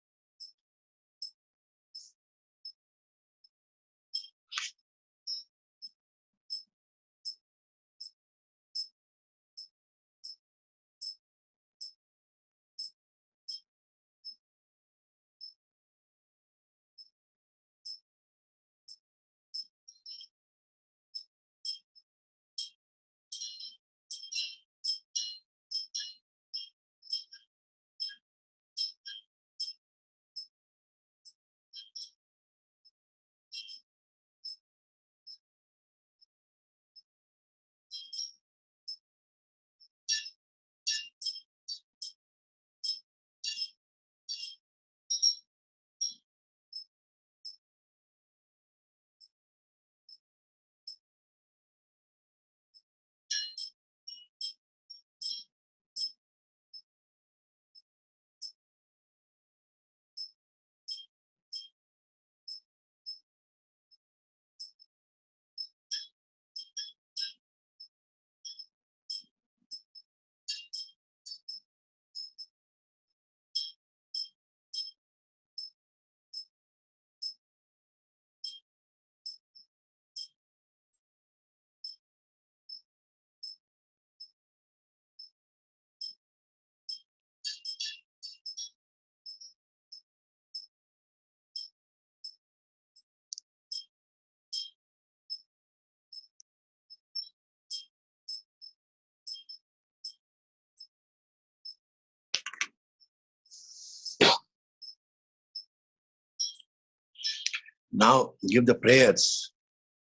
Now give the prayers,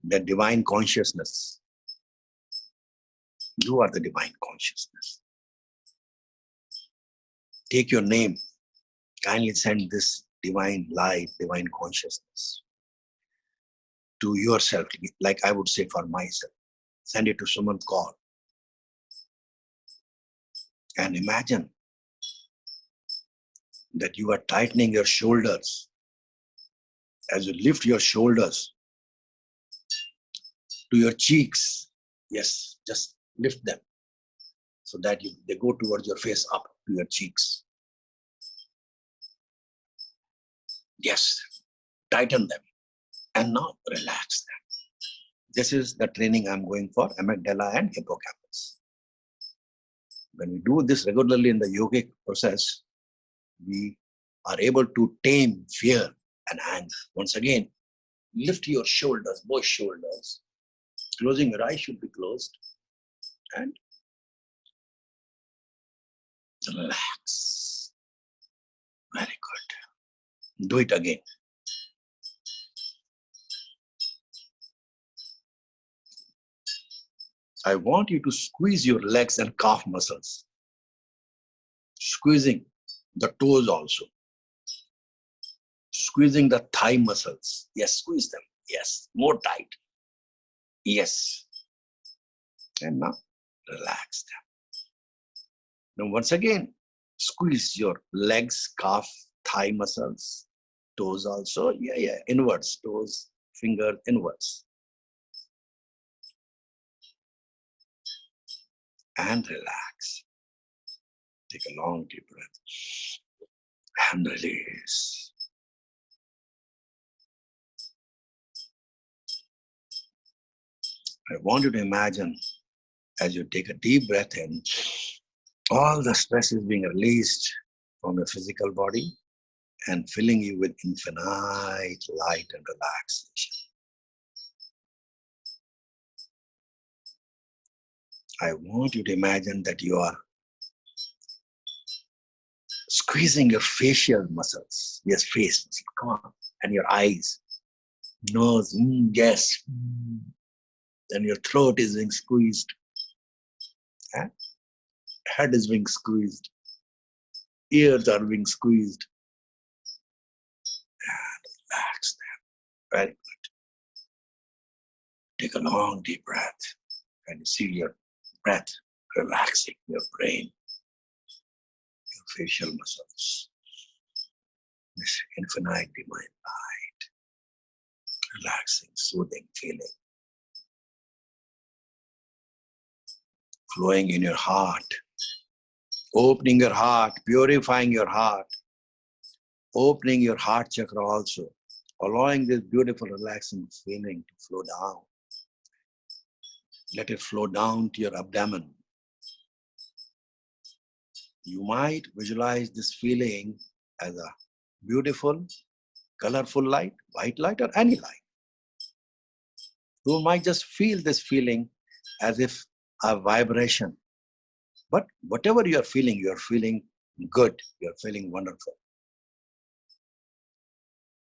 that divine consciousness. You are the divine consciousness. Take your name. Kindly send this divine light, divine consciousness to yourself, like I would say for myself. Send it to Sumant Kaul. And imagine that you are tightening your shoulders. As you lift your shoulders to your cheeks, yes, just lift them so that they go towards your face, up to your cheeks. Yes, tighten them and now relax them. This is the training I'm going for, amygdala and hippocampus. When we do this regularly in the yogic process, we are able to tame fear and anger. Once again, lift your shoulders, both shoulders. Closing your eyes should be closed. And relax. Very good. Do it again. I want you to squeeze your legs and calf muscles. Squeezing the toes also. Squeezing the thigh muscles. Yes, squeeze them. Yes, more tight. Yes. And now relax them. Now once again, squeeze your legs, calf, thigh muscles, toes also. Yeah, inwards, toes, finger inwards. And relax. Take a long deep breath and release. I want you to imagine, as you take a deep breath in, all the stress is being released from your physical body and filling you with infinite light and relaxation. I want you to imagine that you are squeezing your facial muscles. Yes, face muscle, come on. And your eyes, nose, yes. And your throat is being squeezed. Head is being squeezed. Ears are being squeezed. And relax them. Very good. Take a long deep breath. And you see your breath relaxing your brain, your facial muscles. This infinite divine light. Relaxing, soothing feeling. Flowing in your heart. Opening your heart, purifying your heart. Opening your heart chakra also. Allowing this beautiful relaxing feeling to flow down. Let it flow down to your abdomen. You might visualize this feeling as a beautiful, colorful light, white light or any light. You might just feel this feeling as if a vibration. But whatever you are feeling good, you are feeling wonderful.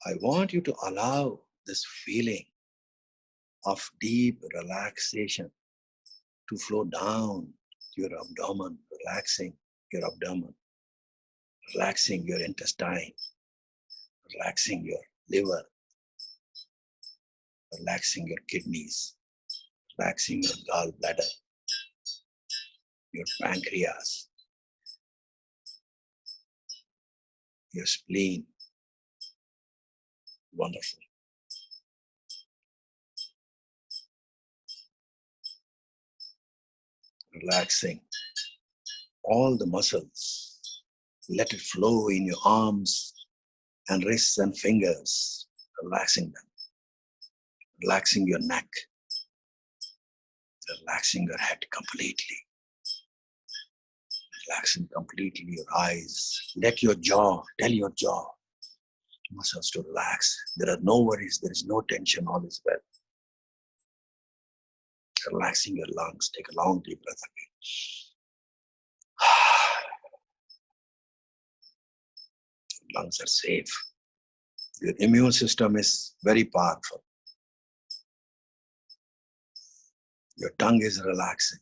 I want you to allow this feeling of deep relaxation to flow down to your abdomen, relaxing your abdomen, relaxing your intestine, relaxing your liver, relaxing your kidneys, relaxing your gallbladder, your pancreas, your spleen. Wonderful. Relaxing all the muscles. Let it flow in your arms and wrists and fingers. Relaxing them. Relaxing your neck. Relaxing your head completely. Relaxing completely your eyes. Let your jaw, tell your jaw muscles to relax. There are no worries, there is no tension, all is well. Relaxing your lungs. Take a long deep breath again. Your lungs are safe. Your immune system is very powerful. Your tongue is relaxing.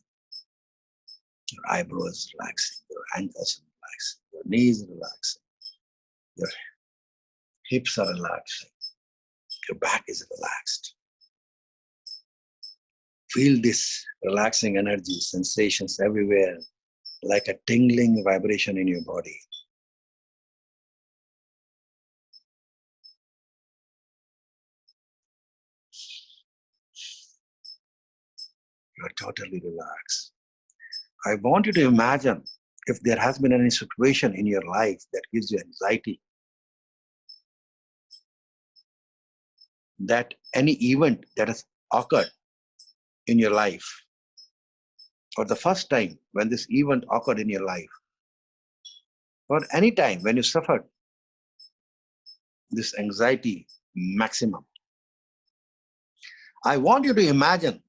Your eyebrow is relaxing. Your ankles are relaxing. Your knees are relaxing. Your hips are relaxing. Your back is relaxed. Feel this relaxing energy, sensations everywhere, like a tingling vibration in your body. You are totally relaxed. I want you to imagine if there has been any situation in your life that gives you anxiety, that any event that has occurred in your life, or the first time when this event occurred in your life, or any time when you suffered this anxiety maximum. I want you to imagine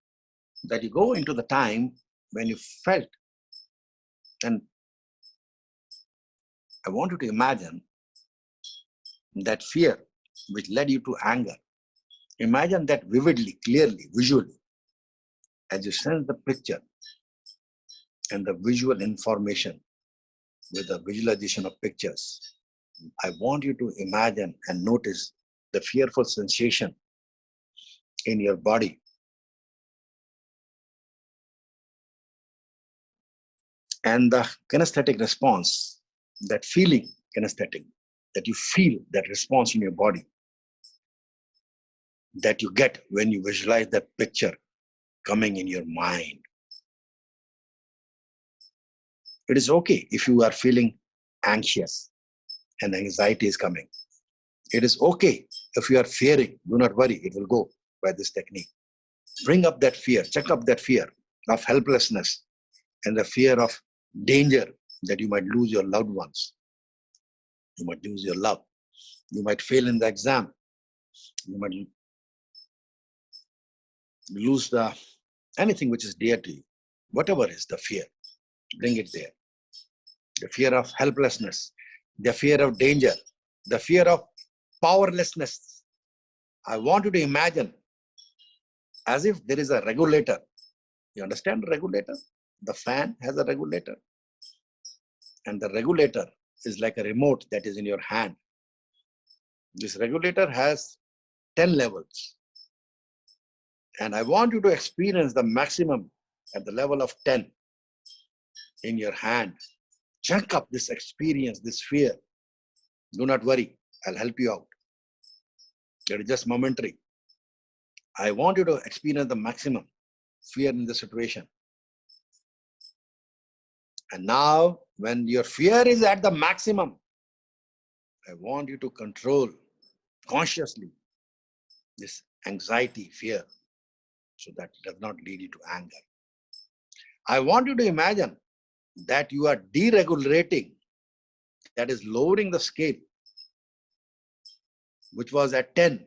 that you go into the time when you felt, and I want you to imagine that fear which led you to anger. Imagine that vividly, clearly, visually, as you sense the picture and the visual information with the visualization of pictures. I want you to imagine and notice the fearful sensation in your body. And the kinesthetic response, that feeling kinesthetic, that you feel that response in your body, that you get when you visualize that picture coming in your mind. It is okay if you are feeling anxious and anxiety is coming. It is okay if you are fearing. Do not worry, it will go by this technique. Bring up that fear, check up that fear of helplessness and the fear of danger that you might lose your loved ones. You might lose your love. You might fail in the exam. You might lose anything which is dear to you. Whatever is the fear, bring it there. The fear of helplessness, the fear of danger, the fear of powerlessness. I want you to imagine as if there is a regulator. You understand the regulator? The fan has a regulator. And the regulator is like a remote that is in your hand. This regulator has 10 levels. And I want you to experience the maximum at the level of 10 in your hand. Check up this experience, this fear. Do not worry, I'll help you out. It is just momentary. I want you to experience the maximum fear in the situation. And now, when your fear is at the maximum, I want you to control consciously this anxiety, fear, so that it does not lead you to anger. I want you to imagine that you are deregulating, that is lowering the scale, which was at 10,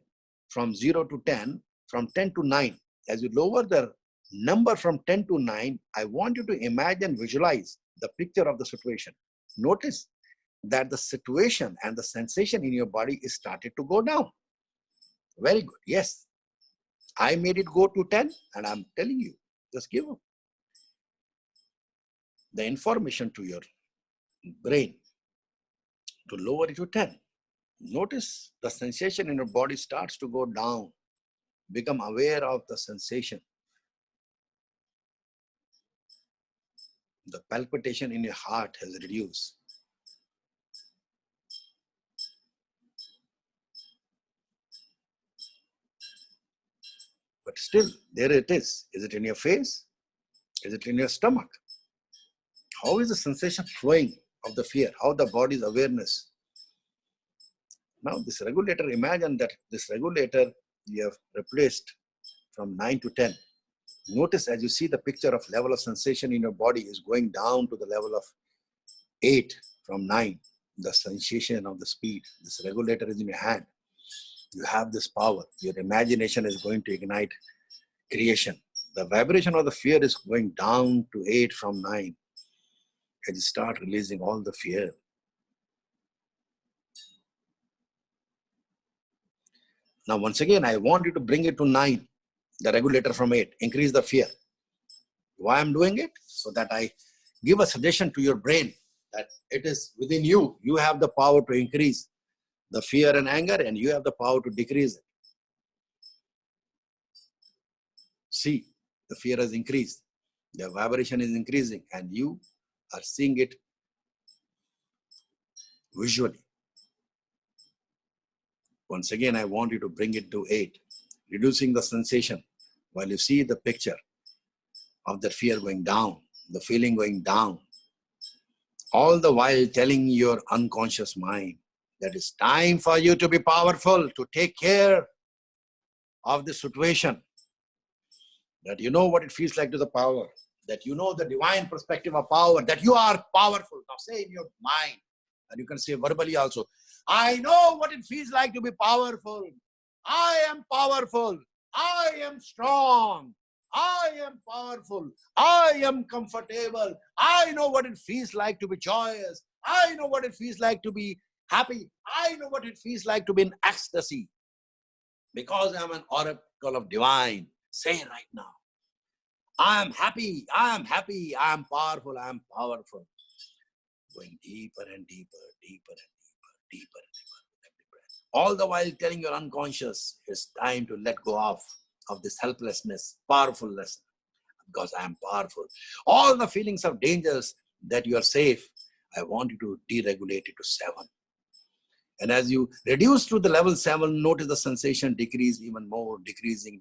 from 0 to 10, from 10 to 9. As you lower the number from 10 to 9, I want you to imagine, visualize the picture of the situation. Notice that the situation and the sensation in your body is started to go down. Very good. Yes. I made it go to 10, and I'm telling you, just give the information to your brain to lower it to 10. Notice the sensation in your body starts to go down. Become aware of the sensation. The palpitation in your heart has reduced. But still, there it is. Is it in your face? Is it in your stomach? How is the sensation flowing of the fear? How the body's awareness? Now this regulator, imagine that this regulator you have replaced from 9 to 10. Notice as you see the picture of level of sensation in your body is going down to the level of 8 from 9. The sensation of the speed. This regulator is in your hand. You have this power. Your imagination is going to ignite creation. The vibration of the fear is going down to 8 from 9. And you start releasing all the fear. Now, once again, I want you to bring it to 9, the regulator from 8, increase the fear. Why I'm doing it? So that I give a suggestion to your brain that it is within you. You have the power to increase the fear and anger, and you have the power to decrease it. See, the fear has increased. The vibration is increasing, and you are seeing it visually. Once again, I want you to bring it to 8, reducing the sensation while you see the picture of the fear going down, the feeling going down, all the while telling your unconscious mind that it's time for you to be powerful, to take care of the situation, that you know what it feels like to the power, that you know the divine perspective of power, that you are powerful. Now say in your mind, and you can say verbally also, I know what it feels like to be powerful. I am powerful. I am strong. I am powerful. I am comfortable. I know what it feels like to be joyous. I know what it feels like to be happy. I know what it feels like to be in ecstasy. Because I am an oracle of divine. Say it right now. I am happy. I am happy. I am powerful. I am powerful. Going deeper and deeper, deeper and deeper, deeper and deeper with every breath. All the while telling your unconscious, it's time to let go of this helplessness, powerfulness, because I am powerful. All the feelings of dangers that you are safe, I want you to deregulate it to 7. And as you reduce to the level 7, notice the sensation decrease even more, decreasing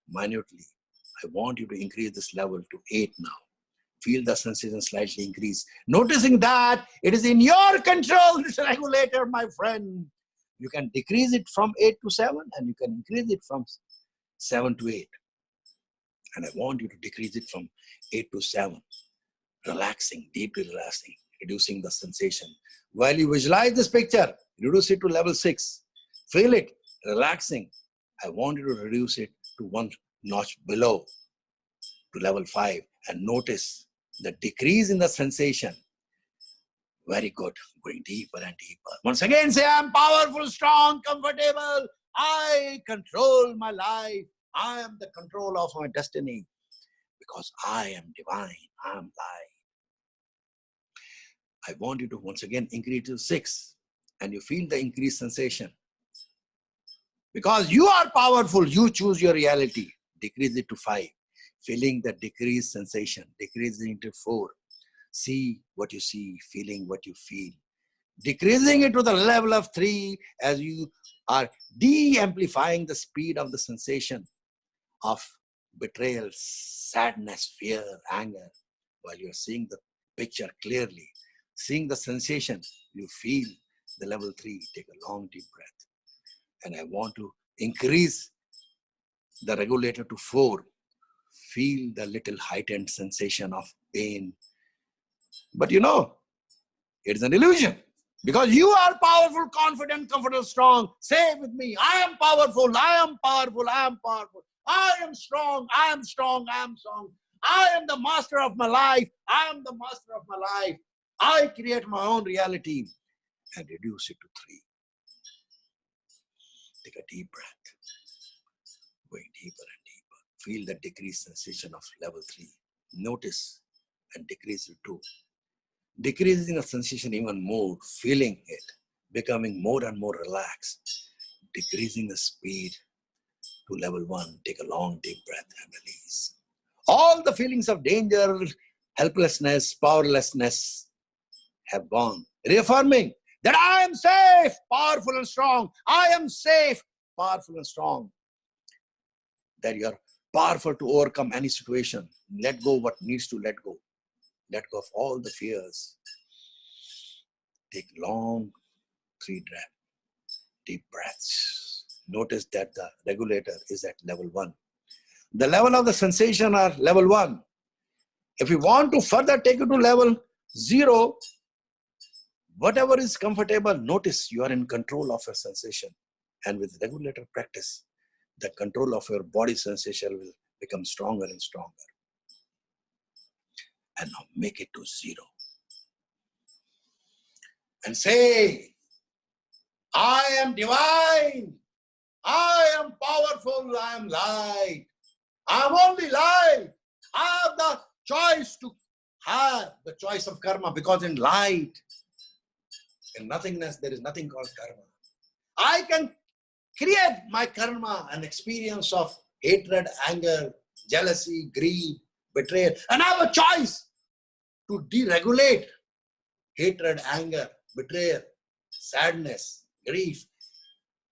minutely. I want you to increase this level to 8 now. Feel the sensation slightly increase. Noticing that it is in your control, this regulator, my friend. You can decrease it from 8 to 7, and you can increase it from 7 to 8. And I want you to decrease it from 8 to 7. Relaxing, deeply relaxing, reducing the sensation. While you visualize this picture, reduce it to level 6. Feel it, relaxing. I want you to reduce it to 1 notch below, to level 5. And notice the decrease in the sensation. Very good. Going deeper and deeper. Once again, say, I'm powerful, strong, comfortable. I control my life. I am the control of my destiny. Because I am divine. I am light. I want you to once again increase to 6. And you feel the increased sensation. Because you are powerful, you choose your reality. Decrease it to 5. Feeling the decreased sensation. Decreasing it to 4. See what you see, feeling what you feel. Decreasing it to the level of 3 as you are de-amplifying the speed of the sensation of betrayal, sadness, fear, anger. While you're seeing the picture clearly, seeing the sensation, you feel the level 3. Take a long deep breath. And I want to increase the regulator to 4. Feel the little heightened sensation of pain. But you know, it's an illusion. Because you are powerful, confident, comfortable, strong. Say with me, I am powerful, I am powerful, I am powerful. I am strong, I am strong, I am strong. I am the master of my life. I am the master of my life. I create my own reality. And reduce it to 3. Take a deep breath. Going deeper and deeper. Feel the decreased sensation of level 3. Notice and decrease it to 2. Decreasing the sensation even more, feeling it, becoming more and more relaxed, decreasing the speed to level 1. Take a long deep breath and release. All the feelings of danger, helplessness, powerlessness have gone. Reaffirming that I am safe, powerful and strong. I am safe, powerful and strong. That you are powerful to overcome any situation. Let go what needs to let go. Let go of all the fears. Take long 3 deep breaths. Notice that the regulator is at level 1. The level of the sensation are level 1. If you want to further take it to level 0, whatever is comfortable, notice you are in control of your sensation. And with regulator practice, the control of your body sensation will become stronger and stronger. And now make it to 0. And say, I am divine. I am powerful, I am light. I am only light. I have the choice to have the choice of karma, because in light, in nothingness, there is nothing called karma. I can create my karma, an experience of hatred, anger, jealousy, greed, betrayal, and I have a choice to deregulate hatred, anger, betrayal, sadness, grief,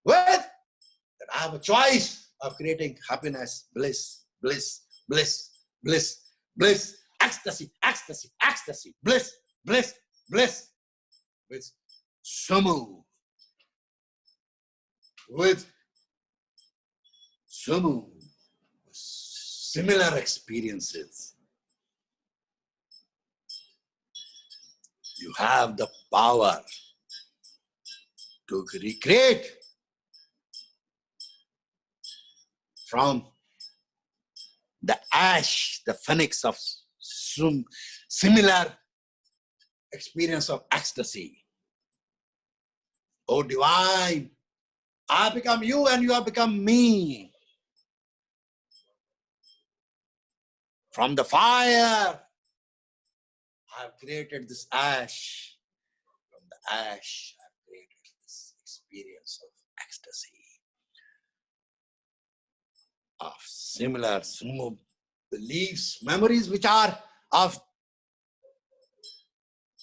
with that I have a choice of creating happiness, bliss, bliss, bliss, bliss, bliss, ecstasy, ecstasy, ecstasy, bliss, bliss, bliss, with sumu, with sumu, similar experiences. You have the power to recreate from the ash, the phoenix of similar experience of ecstasy. Oh divine, I have become you and you have become me. From the fire, I have created this ash. From the ash, I have created this experience of ecstasy, of similar beliefs, memories which are of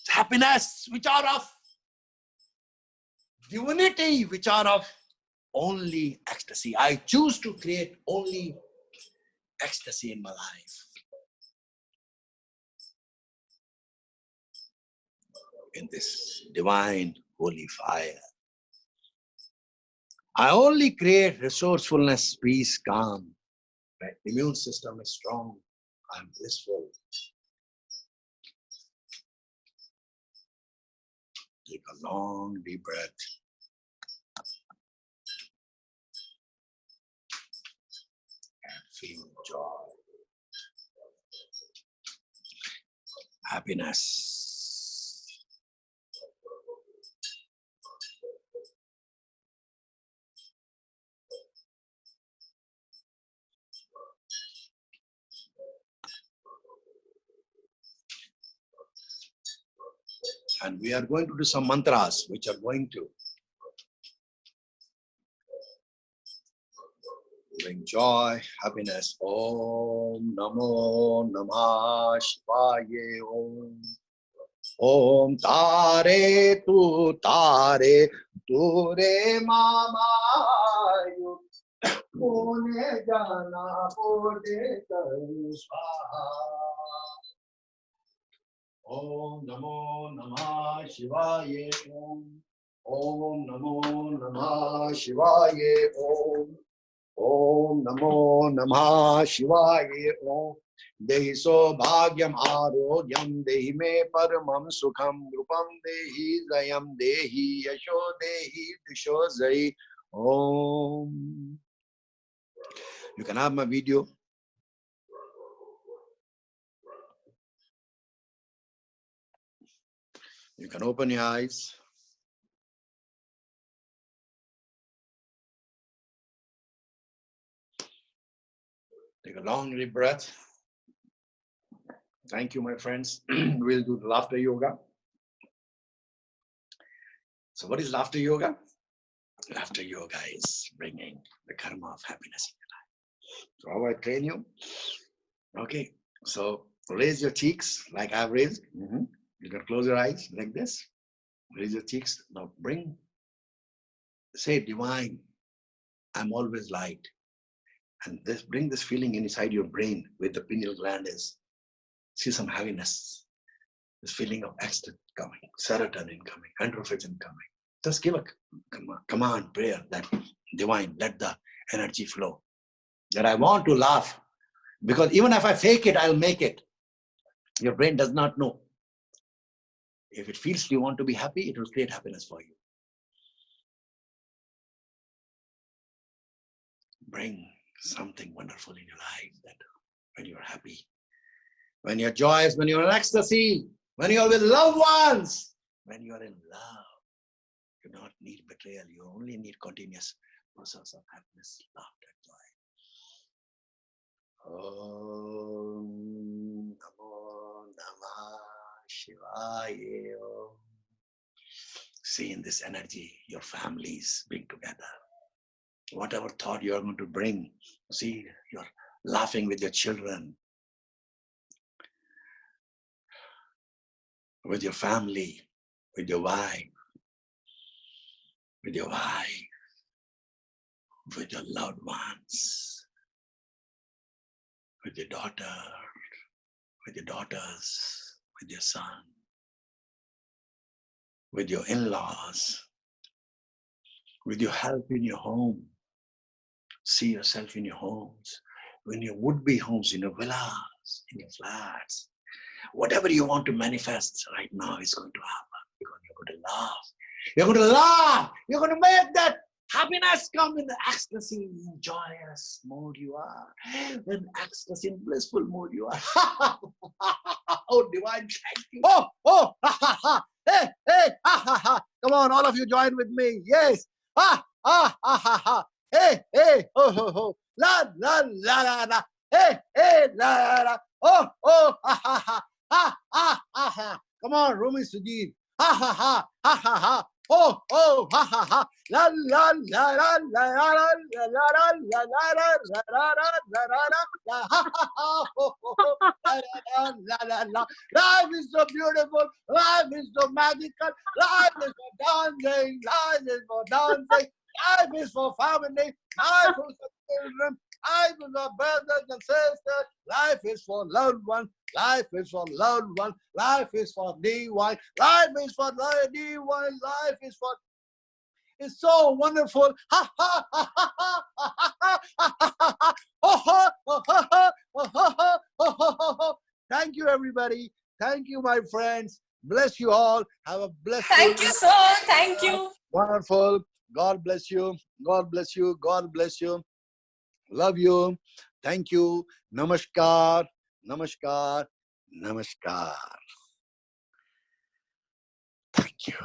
happiness, which are of divinity, which are of only ecstasy. I choose to create only ecstasy in my life. In this divine holy fire, I only create resourcefulness, peace, calm. My immune system is strong. I'm blissful. Take a long, deep breath. And feel joy, happiness. And we are going to do some mantras which are going to bring joy, happiness. Om Namo Namah Shivaya. Om. Om Tare Tu Tare Ture Mamayu. Pune Jana Pode Swaha. Om Namo Namah Shivaya. Om Namo Namah Shivaya. Om Namo Namah Shivaya. Om Dehi Sobhagyam Arogyam Dehi Me Paramam Sukham Rupam Dehi Zayam Dehi Yasho Dehi Disho Zai. Om. You can have my video. You can open your eyes. Take a long deep breath. Thank you, my friends. We'll do the laughter yoga. So what is laughter yoga? Laughter yoga is bringing the karma of happiness in your life. So how I train you? Okay, so raise your cheeks like I've raised. You can close your eyes like this. Raise your cheeks. Now say divine, I'm always light. And bring this feeling inside your brain where the pineal gland is. See some heaviness. This feeling of ecstasy coming, serotonin coming, endorphin coming. Just give a command prayer that divine, let the energy flow. That I want to laugh. Because even if I fake it, I'll make it. Your brain does not know. If it feels you want to be happy, it will create happiness for you. Bring something wonderful in your life that when you're happy, when you're joyous, when you're in ecstasy, when you're with loved ones, when you're in love, you don't need betrayal. You only need continuous process of happiness, laughter, joy. Om Namo Namah Shivaya. See in this energy, your families being together. Whatever thought you are going to bring, see, you're laughing with your children, with your family, with your wife, with your loved ones, with your daughter, with your daughters, with your son, with your in-laws, with your help in your home. See yourself in your homes, in your would-be homes, in your villas, in your flats. Whatever you want to manifest right now is going to happen because you're going to laugh. You're going to laugh. You're going to make that happiness come in the ecstasy, in joyous mode you are. In ecstasy, in blissful mode you are. Oh, divine, thank you. Oh, ha, ha, ha. Hey, ha, ha, ha. Come on, all of you join with me. Yes. Ha, ha, ha, ha. Hey, ho, ho, ho. La, la, la, la, la. Hey, la, la, la. Oh, ha, ha, ha. Ha, ha, ha, ha. Come on, Rumi Sujit. Ha, ha, ha, ha, ha, ha. Oh, ha, ha, ha. La, la, la, la, la, la, la, la, la, la, la, la, la, la, la, ha, ha, ha. Oh, la, la, la, la, la. Life is so beautiful. Life is so magical. Life is for dancing. Life is for dancing. Life is for family. Life is for children. Life is for brothers and sisters. Life is for loved ones. Life is for loved ones. Life is for divine. Life is for divine. Life is for. It's so wonderful. Ha ha ha ha ha ha ha ha ha ha. Thank you, everybody. Thank you, my friends. Bless you all. Have a blessed day. Thank you, sir. Thank you. Wonderful. God bless you. God bless you. God bless you. Love you. Thank you. Namaskar. Namaskar. Namaskar. Thank you.